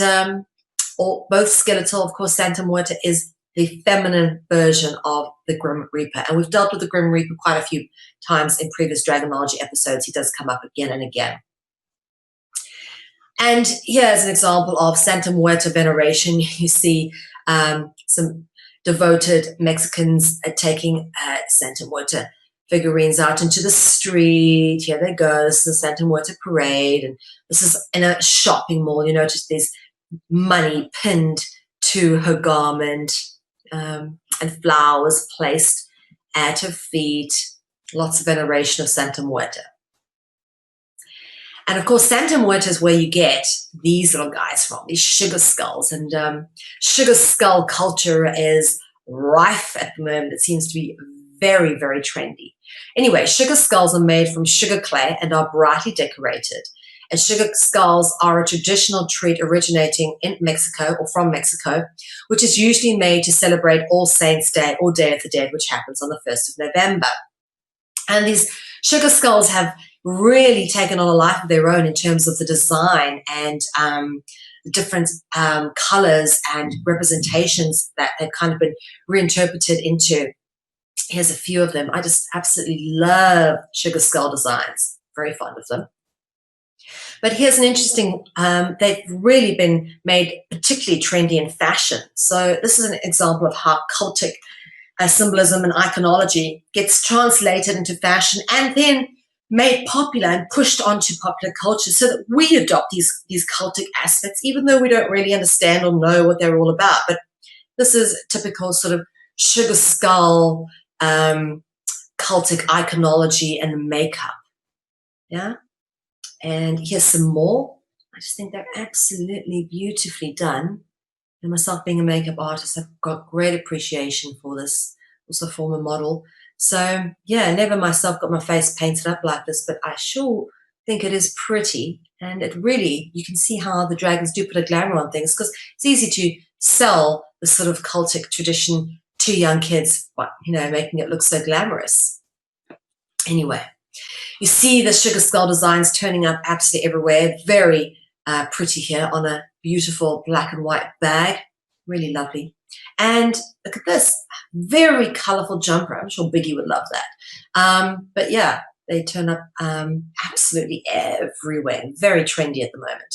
both skeletal. Of course, Santa Muerta is the feminine version of the Grim Reaper. And we've dealt with the Grim Reaper quite a few times in previous Dragonology episodes. He does come up again and again. And here's an example of Santa Muerta veneration. You see some devoted Mexicans taking Santa Muerta figurines out into the street. Here they go. This is the Santa Muerta parade. And this is in a shopping mall. You notice there's money pinned to her garment, and flowers placed at her feet. Lots of veneration of Santa Muerta. And of course, Santa Muerta is where you get these little guys from, these sugar skulls. And sugar skull culture is rife at the moment. It seems to be very, very trendy. Anyway, sugar skulls are made from sugar clay and are brightly decorated. And sugar skulls are a traditional treat originating in Mexico or from Mexico, which is usually made to celebrate All Saints Day or Day of the Dead, which happens on the 1st of November. And these sugar skulls have really taken on a life of their own in terms of the design and the different colors and representations that they've kind of been reinterpreted into. Here's a few of them. I just absolutely love sugar skull designs. Very fond of them. But here's an interesting, they've really been made particularly trendy in fashion. So this is an example of how cultic symbolism and iconology gets translated into fashion and then made popular and pushed onto popular culture so that we adopt these cultic aspects, even though we don't really understand or know what they're all about. But this is typical sort of sugar skull cultic iconology and makeup. Yeah. And here's some more. I just think they're absolutely beautifully done. And myself being a makeup artist, I've got great appreciation for this. Also a former model. So yeah, never myself got my face painted up like this, but I sure think it is pretty. And it really, you can see how the dragons do put a glamour on things, because it's easy to sell the sort of cultic tradition to young kids, but, making it look so glamorous. Anyway. You see the sugar skull designs turning up absolutely everywhere. Very pretty here on a beautiful black and white bag. Really lovely. And look at this, very colorful jumper. I'm sure Biggie would love that. But yeah, they turn up absolutely everywhere. Very trendy at the moment.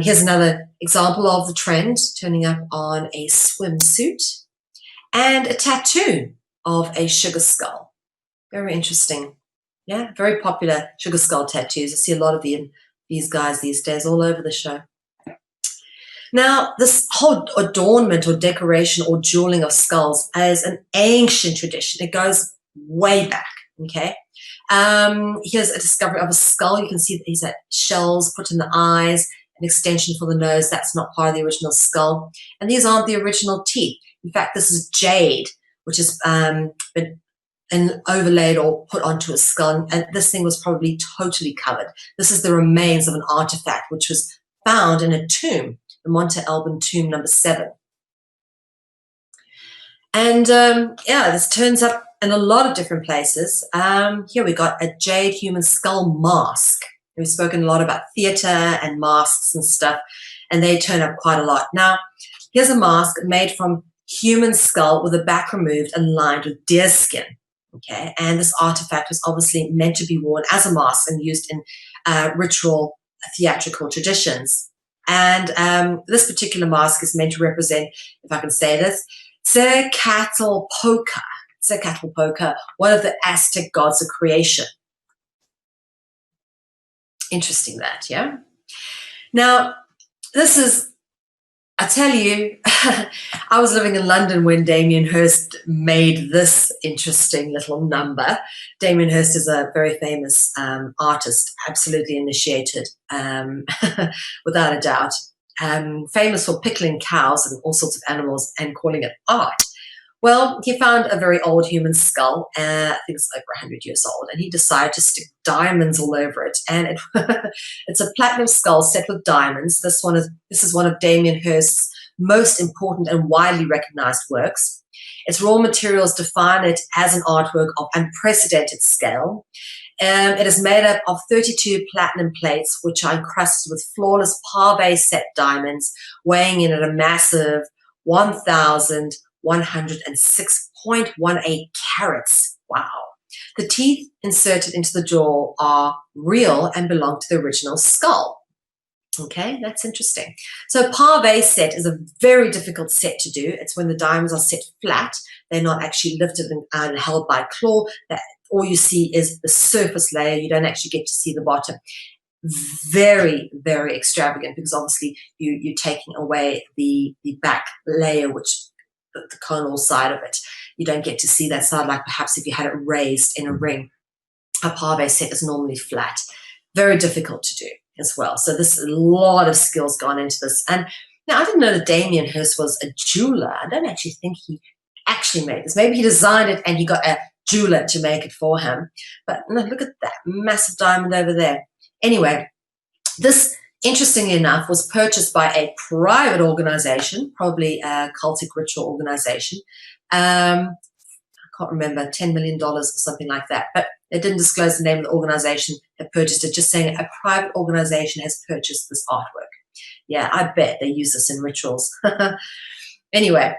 Here's another example of the trend turning up on a swimsuit and a tattoo of a sugar skull. Very interesting. Yeah, very popular sugar skull tattoos. I see a lot of these guys these days all over the show. Now, this whole adornment or decoration or jeweling of skulls is an ancient tradition. It goes way back, okay? Here's a discovery of a skull. You can see that these are shells put in the eyes, an extension for the nose. That's not part of the original skull. And these aren't the original teeth. In fact, this is jade, which has been overlaid or put onto a skull. And this thing was probably totally covered. This is the remains of an artifact which was found in a tomb, the Monte Alban tomb number 7. And yeah, this turns up in a lot of different places. Here we got a jade human skull mask. We've spoken a lot about theater and masks and stuff, and they turn up quite a lot. Now, here's a mask made from human skull with the back removed and lined with deer skin. Okay, and this artifact was obviously meant to be worn as a mask and used in ritual theatrical traditions. And this particular mask is meant to represent, if I can say this, Tezcatlipoca, one of the Aztec gods of creation. Interesting that, yeah? Now, this is, I tell you, I was living in London when Damien Hirst made this interesting little number. Damien Hirst is a very famous artist, absolutely initiated, without a doubt. Famous for pickling cows and all sorts of animals and calling it art. Well, he found a very old human skull, I think it's over 100 years old, and he decided to stick diamonds all over it. And it's a platinum skull set with diamonds. This is one of Damien Hirst's most important and widely recognized works. Its raw materials define it as an artwork of unprecedented scale. It is made up of 32 platinum plates, which are encrusted with flawless pave set diamonds, weighing in at a massive 1,106.18 carats. Wow. The teeth inserted into the jaw are real and belong to the original skull. Okay, that's interesting. So pave set is a very difficult set to do. It's when the diamonds are set flat. They're not actually lifted and held by claw. All you see is the surface layer. You don't actually get to see the bottom. Very, very extravagant, because obviously you're taking away the back layer, which the conal side of it. You don't get to see that side, like perhaps if you had it raised in a ring. A pave set is normally flat. Very difficult to do as well. So there's a lot of skills gone into this. And now, I didn't know that Damien Hirst was a jeweler. I don't actually think he actually made this. Maybe he designed it and he got a jeweler to make it for him. But no, look at that massive diamond over there. Anyway, this, interestingly enough, was purchased by a private organization, probably a cultic ritual organization. I can't remember, $10 million or something like that. But they didn't disclose the name of the organization that purchased it, just saying a private organization has purchased this artwork. Yeah, I bet they use this in rituals. Anyway,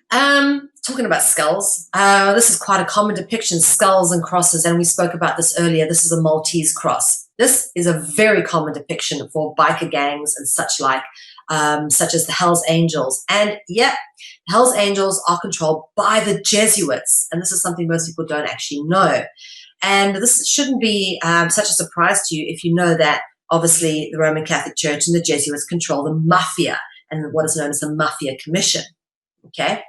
talking about skulls, this is quite a common depiction, skulls and crosses, and we spoke about this earlier. This is a Maltese cross. This is a very common depiction for biker gangs and such like, such as the Hells Angels. And yep, the Hells Angels are controlled by the Jesuits, and this is something most people don't actually know. And this shouldn't be such a surprise to you if you know that obviously the Roman Catholic Church and the Jesuits control the mafia and what is known as the Mafia Commission. Okay?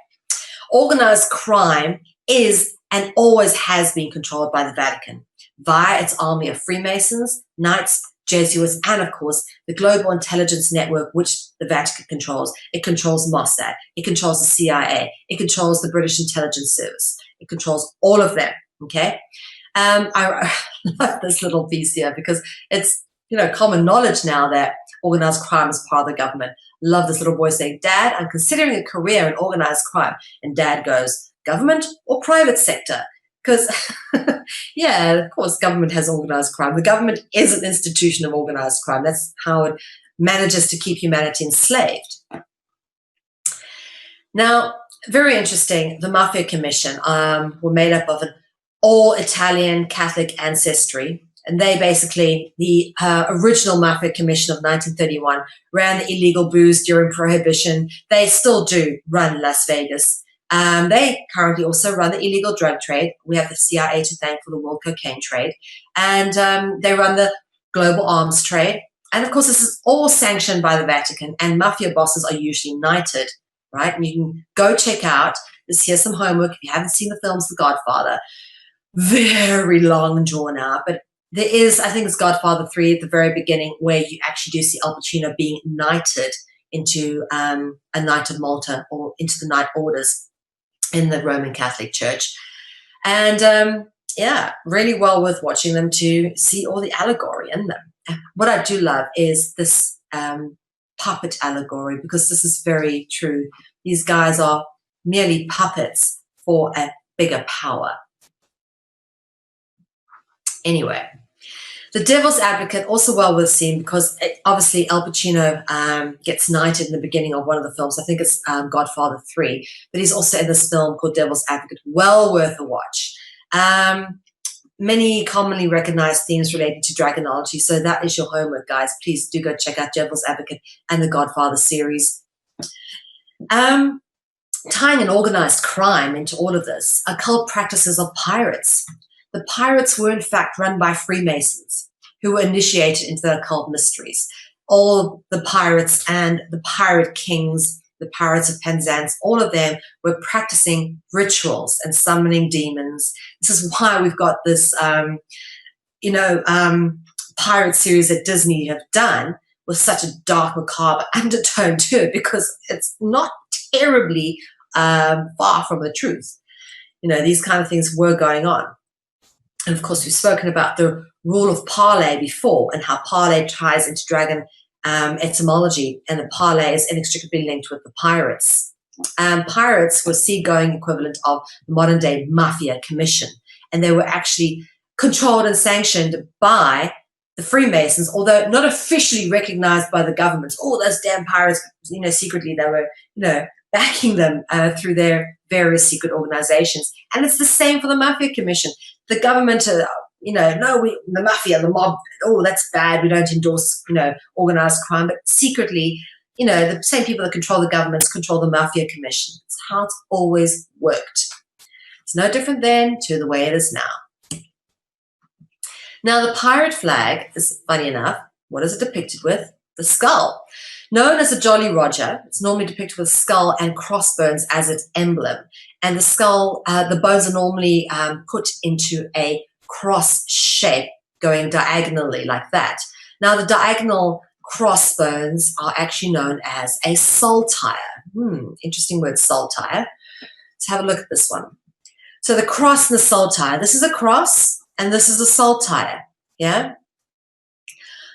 Organized crime is and always has been controlled by the Vatican via its army of Freemasons, Knights, Jesuits, and of course the global intelligence network which the Vatican controls. It controls Mossad, it controls the CIA, it controls the British Intelligence Service, it controls all of them. Okay, I love this little piece here because it's common knowledge now that organized crime is part of the government. Love this little boy saying, "Dad, I'm considering a career in organized crime," and Dad goes, "Government or private sector?" Because, yeah, of course, government has organized crime. The government is an institution of organized crime. That's how it manages to keep humanity enslaved. Now, very interesting, the Mafia Commission were made up of an all-Italian Catholic ancestry. And they basically, the original Mafia Commission of 1931, ran the illegal booze during Prohibition. They still do run Las Vegas. They currently also run the illegal drug trade. We have the CIA to thank for the world cocaine trade. And they run the global arms trade. And of course, this is all sanctioned by the Vatican, and mafia bosses are usually knighted, right? And you can go check out, here's some homework if you haven't seen the films The Godfather. Very long and drawn out, but there is, I think it's Godfather 3 at the very beginning, where you actually do see Al Pacino being knighted into a Knight of Malta, or into the Knight Orders in the Roman Catholic Church. And yeah, really well worth watching them to see all the allegory in them. What I do love is this puppet allegory, because this is very true. These guys are merely puppets for a bigger power. Anyway, The Devil's Advocate, also well worth seeing, because obviously Al Pacino gets knighted in the beginning of one of the films. I think it's Godfather 3, but he's also in this film called Devil's Advocate. Well worth a watch. Many commonly recognized themes related to Dragonology, so that is your homework, guys. Please do go check out Devil's Advocate and the Godfather series. Tying an organized crime into all of this, occult practices of pirates. The pirates were in fact run by Freemasons, who were initiated into the occult mysteries. All the pirates and the pirate kings, the pirates of Penzance, all of them were practicing rituals and summoning demons. This is why we've got this, pirate series that Disney have done with such a dark, macabre undertone to it, because it's not terribly far from the truth. These kind of things were going on. And of course, we've spoken about the rule of parlay before, and how parlay ties into dragon etymology, and the parlay is inextricably linked with the pirates. Pirates were seagoing equivalent of the modern day Mafia Commission, and they were actually controlled and sanctioned by the Freemasons, although not officially recognized by the government. Oh, those damn pirates, secretly they were, backing them through their various secret organizations. And it's the same for the Mafia Commission. The government, the mafia, the mob, oh, that's bad. We don't endorse, organized crime. But secretly, the same people that control the governments control the Mafia Commission. It's how it's always worked. It's no different then to the way it is now. Now, the pirate flag is, funny enough, what is it depicted with? The skull. Known as a Jolly Roger, it's normally depicted with skull and crossbones as its emblem. And the skull, the bones are normally put into a cross shape going diagonally like that. Now, the diagonal crossbones are actually known as a saltire. Interesting word, saltire. Let's have a look at this one. So the cross and the saltire, this is a cross and this is a saltire, yeah?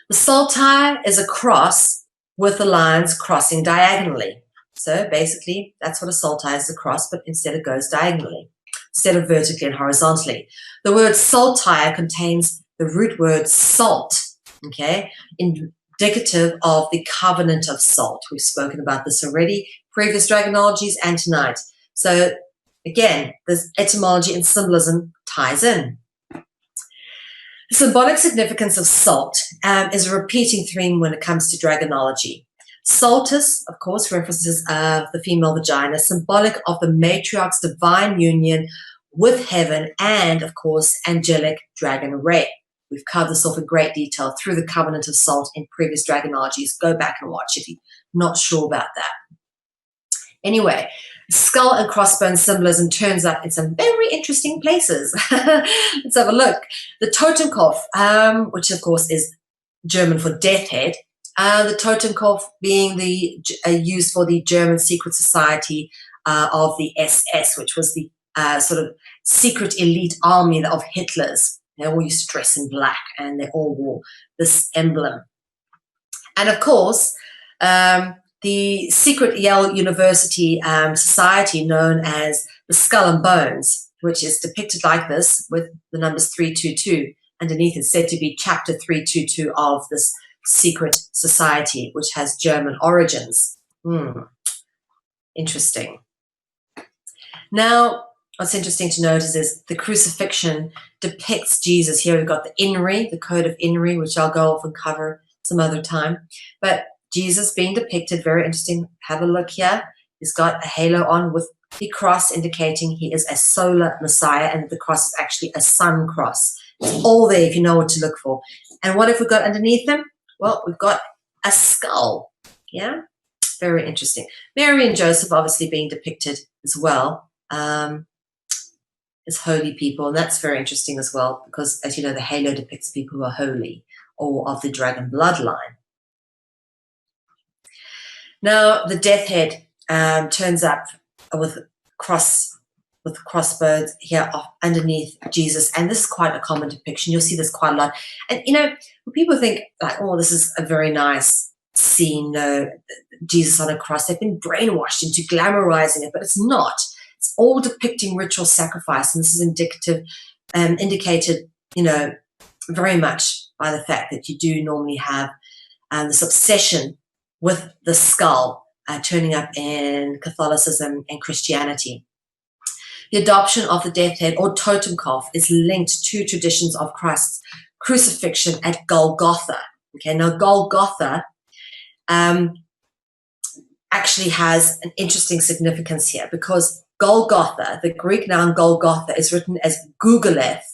The saltire is a cross with the lines crossing diagonally. So basically, that's what a saltire is, a cross, but instead it goes diagonally, instead of vertically and horizontally. The word saltire contains the root word salt, okay, indicative of the covenant of salt. We've spoken about this already, previous Dragonologies and tonight. So again, this etymology and symbolism ties in. The symbolic significance of salt is a repeating theme when it comes to Dragonology. Saltus, of course, references the female vagina, symbolic of the matriarch's divine union with heaven and, of course, angelic dragon array. We've covered this off in great detail through the covenant of salt in previous Dragonologies. Go back and watch if you're not sure about that. Anyway, skull and crossbone symbolism turns up in some very interesting places. Let's have a look. The Totenkopf, which of course is German for death head, the Totenkopf being used for the German secret society of the SS, which was the sort of secret elite army of Hitler's. They all used to dress in black, and they all wore this emblem. And of course, the secret Yale University society known as the Skull and Bones, which is depicted like this with the numbers 322 underneath, is said to be chapter 322 of this secret society, which has German origins. Interesting. Now, what's interesting to notice is the crucifixion depicts Jesus. Here we've got the Inri, the code of Inri, which I'll go off and cover some other time. But Jesus being depicted, very interesting. Have a look here. He's got a halo on with the cross, indicating he is a solar Messiah, and the cross is actually a sun cross. It's all there if you know what to look for. And what have we got underneath him? Well, we've got a skull. Yeah, very interesting. Mary and Joseph obviously being depicted as well as holy people, and that's very interesting as well because, as you know, the halo depicts people who are holy or of the dragon bloodline. Now, the death head turns up with crossbones here underneath Jesus, and this is quite a common depiction. You'll see this quite a lot. And you know, when people think like, "Oh, this is a very nice scene," Jesus on a cross, they've been brainwashed into glamorizing it, but it's not. It's all depicting ritual sacrifice, and this is indicated, you know, very much by the fact that you do normally have this obsession with the skull turning up in Catholicism and Christianity. The adoption of the death head or totem calf is linked to traditions of Christ's crucifixion at Golgotha. Okay, now Golgotha actually has an interesting significance here because Golgotha, the Greek noun Golgotha, is written as Guguleth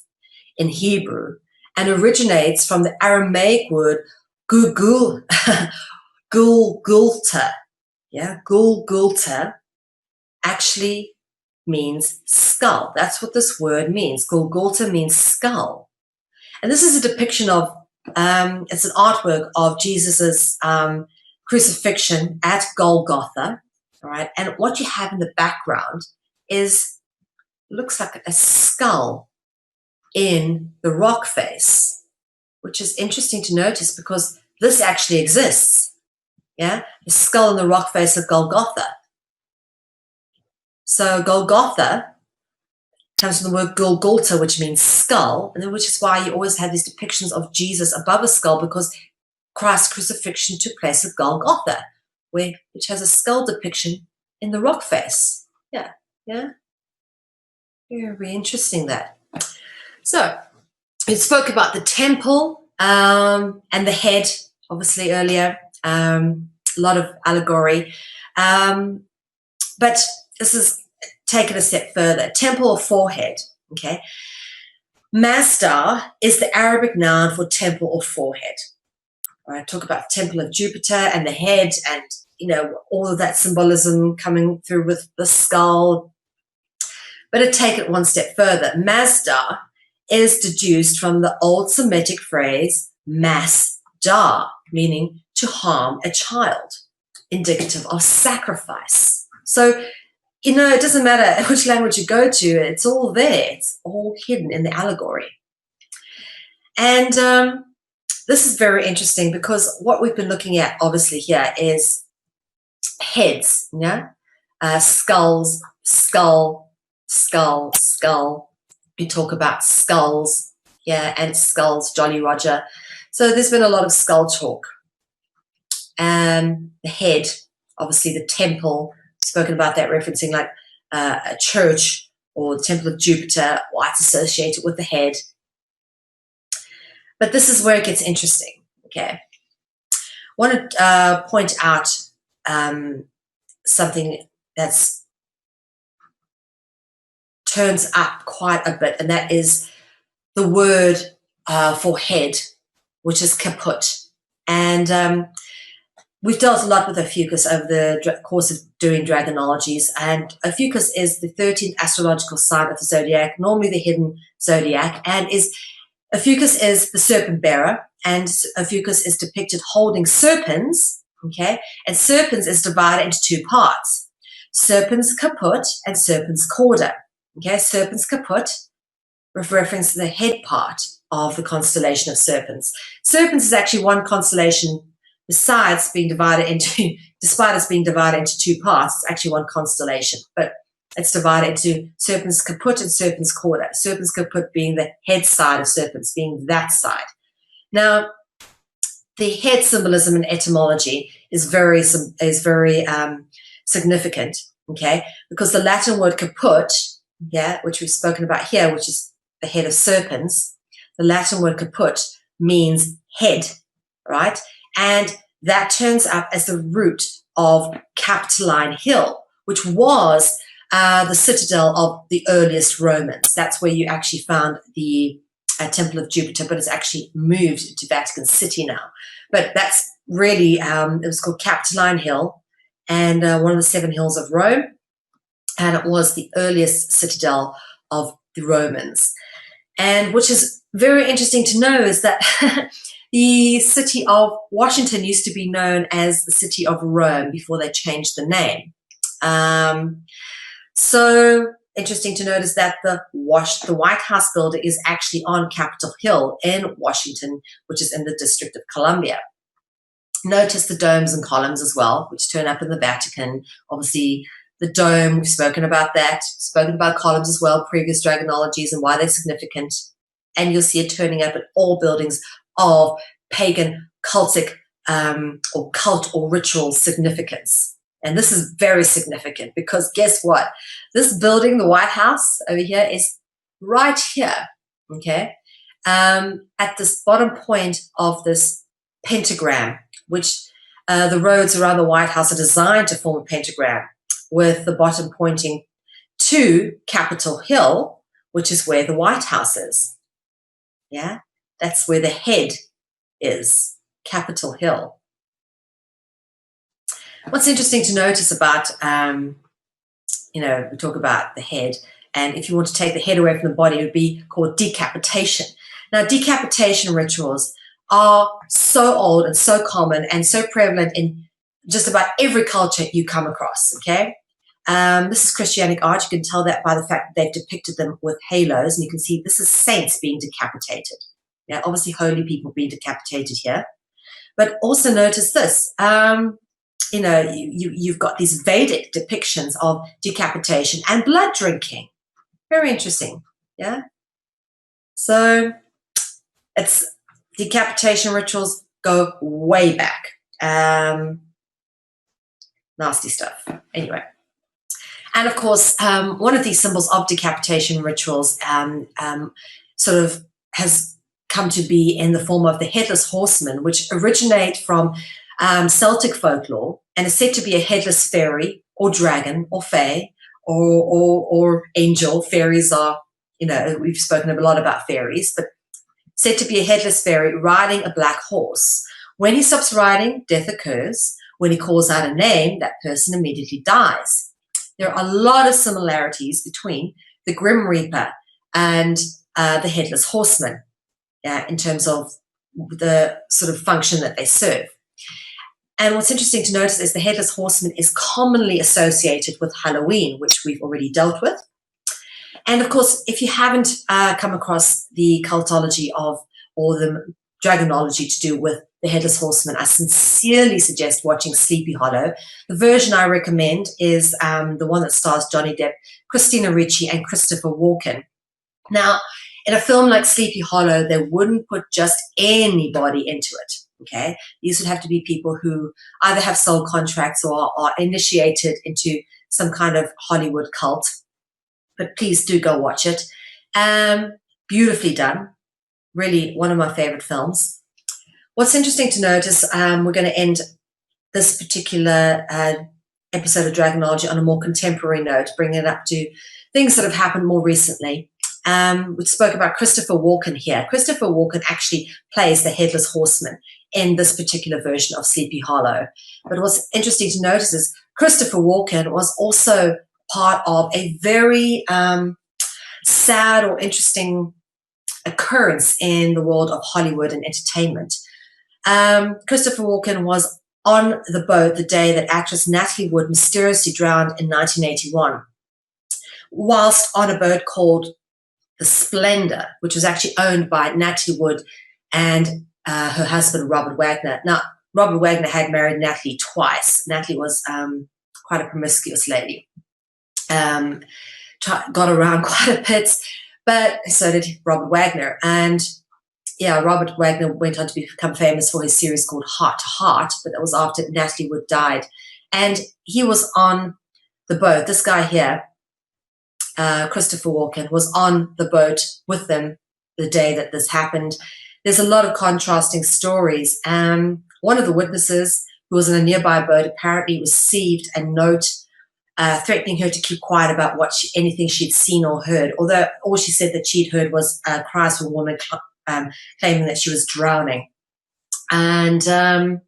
in Hebrew and originates from the Aramaic word Gulgulta. Yeah, Gulgulta actually means skull. That's what this word means. Gulgulta means skull. And this is a depiction of, it's an artwork of Jesus's crucifixion at Golgotha. All right. And what you have in the background looks like a skull in the rock face, which is interesting to notice because this actually exists. Yeah. The skull in the rock face of Golgotha. So Golgotha comes from the word Gulgulta, which means skull, and which is why you always have these depictions of Jesus above a skull because Christ's crucifixion took place at Golgotha, which has a skull depiction in the rock face. Yeah. Very interesting that. So we spoke about the temple and the head, obviously earlier, a lot of allegory. But this is taken a step further. Temple or forehead, okay? Masdar is the Arabic noun for temple or forehead. All right, talk about the temple of Jupiter and the head and, you know, all of that symbolism coming through with the skull. But to take it one step further, Masdar is deduced from the old Semitic phrase masdar, meaning to harm a child, indicative of sacrifice. So, you know, it doesn't matter which language you go to, it's all there. It's all hidden in the allegory. And this is very interesting because what we've been looking at, obviously, here is heads, yeah? Skulls, skull. We talk about skulls, yeah, and skulls, Jolly Roger. So there's been a lot of skull talk. The head, obviously the temple, spoken about that, referencing like a church or the temple of Jupiter, why it's associated with the head. But this is where it gets interesting, okay? I want to point out something that's turns up quite a bit, and that is the word for head, which is kaput. And we've dealt a lot with Ophiuchus over the course of doing Dragonologies, and Ophiuchus is the 13th astrological sign of the zodiac, normally the hidden zodiac, and Ophiuchus is the serpent bearer, and Ophiuchus is depicted holding serpents, okay, and serpents is divided into two parts, serpens caput and serpens cauda, okay, serpens caput with reference to the head part of the constellation of serpents. Serpents is actually one constellation. Despite us being divided into two parts, it's actually one constellation, but it's divided into serpens caput and serpens cauda. Serpens caput being the head side of serpents, being that side. Now, the head symbolism in etymology is very significant, okay? Because the Latin word caput, yeah, which we've spoken about here, which is the head of serpents, the Latin word caput means head, right? And that turns up as the root of Capitoline Hill, which was the citadel of the earliest Romans. That's where you actually found the Temple of Jupiter, but it's actually moved to Vatican City now. But that's really, it was called Capitoline Hill, and one of the 7 hills of Rome, and it was the earliest citadel of the Romans. And which is very interesting to know is that the city of Washington used to be known as the city of Rome before they changed the name. So interesting to notice that the White House building is actually on Capitol Hill in Washington, which is in the District of Columbia. Notice the domes and columns as well, which turn up in the Vatican. Obviously, the dome, we've spoken about that, spoken about columns as well, previous Dragonologies and why they're significant. And you'll see it turning up at all buildings of pagan, cultic, or cult or ritual significance. And this is very significant because guess what? This building, the White House over here, is right here, okay? At this bottom point of this pentagram, which the roads around the White House are designed to form a pentagram, with the bottom pointing to Capitol Hill, which is where the White House is. Yeah, that's where the head is, Capitol Hill. What's interesting to notice about, we talk about the head, and if you want to take the head away from the body, it would be called decapitation. Now, decapitation rituals are so old and so common and so prevalent in just about every culture you come across, okay? This is Christianic art. You can tell that by the fact that they've depicted them with halos, and you can see this is saints being decapitated. Yeah, obviously holy people being decapitated here. But also notice this, you've got these Vedic depictions of decapitation and blood drinking. Very interesting, yeah? So it's decapitation rituals go way back. Nasty stuff. Anyway. And of course, one of these symbols of decapitation rituals sort of has come to be in the form of the headless horseman, which originate from Celtic folklore and is said to be a headless fairy or dragon or fae or angel. Fairies are, we've spoken a lot about fairies, but said to be a headless fairy riding a black horse. When he stops riding, death occurs. When he calls out a name, that person immediately dies. There are a lot of similarities between the Grim Reaper and the Headless Horseman in terms of the sort of function that they serve. And what's interesting to notice is the Headless Horseman is commonly associated with Halloween, which we've already dealt with. And of course, if you haven't come across the cultology of or the Dragonology to do with the Headless Horseman, I sincerely suggest watching Sleepy Hollow. The version I recommend is the one that stars Johnny Depp, Christina Ricci, and Christopher Walken. Now, in a film like Sleepy Hollow, they wouldn't put just anybody into it, okay? These would have to be people who either have soul contracts or are initiated into some kind of Hollywood cult. But please do go watch it. Beautifully done. Really one of my favorite films. What's interesting to notice, we're going to end this particular episode of Dragonology on a more contemporary note, bringing it up to things that have happened more recently. We spoke about Christopher Walken here. Christopher Walken actually plays the Headless Horseman in this particular version of Sleepy Hollow. But what's interesting to notice is Christopher Walken was also part of a very sad or interesting occurrence in the world of Hollywood and entertainment. Christopher Walken was on the boat the day that actress Natalie Wood mysteriously drowned in 1981, whilst on a boat called the Splendor, which was actually owned by Natalie Wood and her husband, Robert Wagner. Now, Robert Wagner had married Natalie twice. Natalie was quite a promiscuous lady, got around quite a bit, but so did Robert Wagner. And Robert Wagner went on to become famous for his series called Heart to Heart, but that was after Natalie Wood died. And he was on the boat. This guy here, Christopher Walken, was on the boat with them the day that this happened. There's a lot of contrasting stories. One of the witnesses, who was in a nearby boat, apparently received a note threatening her to keep quiet about anything she'd seen or heard, although all she said that she'd heard was cries for a woman claiming that she was drowning. And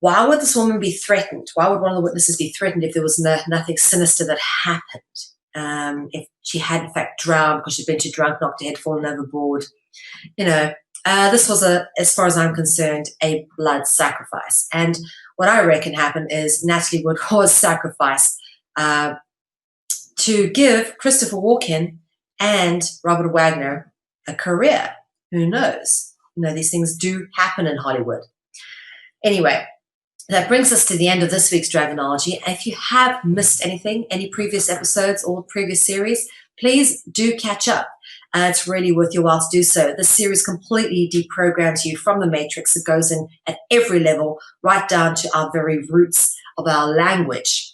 why would this woman be threatened? Why would one of the witnesses be threatened if there was nothing sinister that happened? If she had in fact drowned because she'd been too drunk, knocked her head, fallen overboard. This was, as far as I'm concerned, a blood sacrifice. And what I reckon happened is Natalie Wood was sacrificed to give Christopher Walken and Robert Wagner a career. Who knows? These things do happen in Hollywood. Anyway, that brings us to the end of this week's Dragonology. If you have missed anything, any previous episodes or previous series, please do catch up. It's really worth your while to do so. This series completely deprograms you from the matrix. It goes in at every level, right down to our very roots of our language.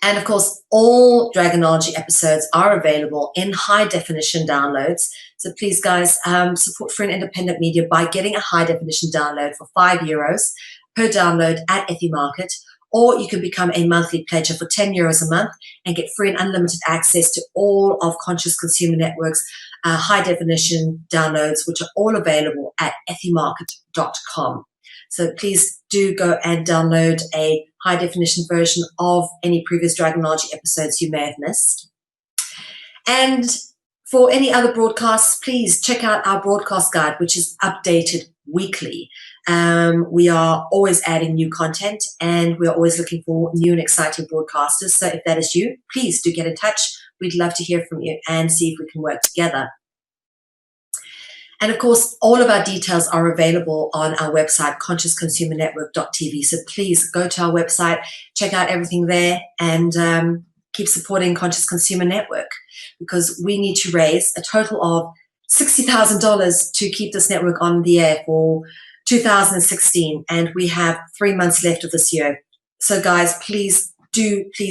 And of course, all Dragonology episodes are available in high definition downloads. So please, guys, support free and independent media by getting a high definition download for €5 per download at Ethymarket, or you can become a monthly pledger for €10 a month and get free and unlimited access to all of Conscious Consumer Network's high definition downloads, which are all available at ethymarket.com. So please do go and download a high definition version of any previous Dragonology episodes you may have missed. And for any other broadcasts, please check out our broadcast guide, which is updated weekly. We are always adding new content, and we're always looking for new and exciting broadcasters. So if that is you, please do get in touch. We'd love to hear from you and see if we can work together. And of course, all of our details are available on our website, consciousconsumernetwork.tv. So please go to our website, check out everything there, and keep supporting Conscious Consumer Network, because we need to raise a total of $60,000 to keep this network on the air for 2016, and we have 3 months left of this year. So guys, please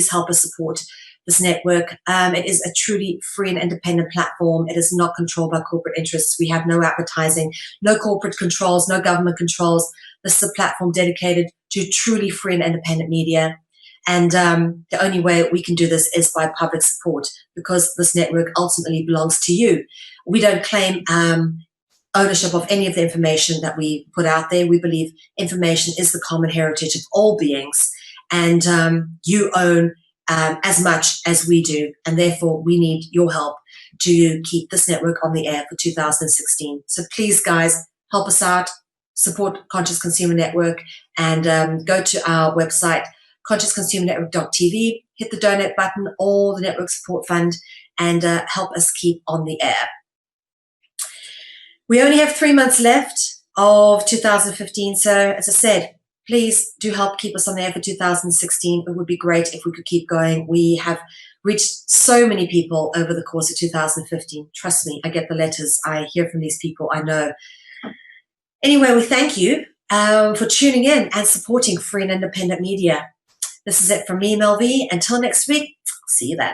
help us support this network. It is a truly free and independent platform. It is not controlled by corporate interests. We have no advertising, no corporate controls, no government controls. This is a platform dedicated to truly free and independent media. And the only way we can do this is by public support, because this network ultimately belongs to you. We don't claim ownership of any of the information that we put out there. We believe information is the common heritage of all beings, and you own as much as we do, and therefore we need your help to keep this network on the air for 2016. So please, guys, help us out, support Conscious Consumer Network, and go to our website, consciousconsumernetwork.tv, hit the donate button or the network support fund, and help us keep on the air. We only have 3 months left of 2015, so as I said, please do help keep us on the air for 2016. It would be great if we could keep going. We have reached so many people over the course of 2015. Trust me, I get the letters. I hear from these people. I know. Anyway, we thank you for tuning in and supporting free and independent media. This is it from me, Mel V. Until next week, see you then.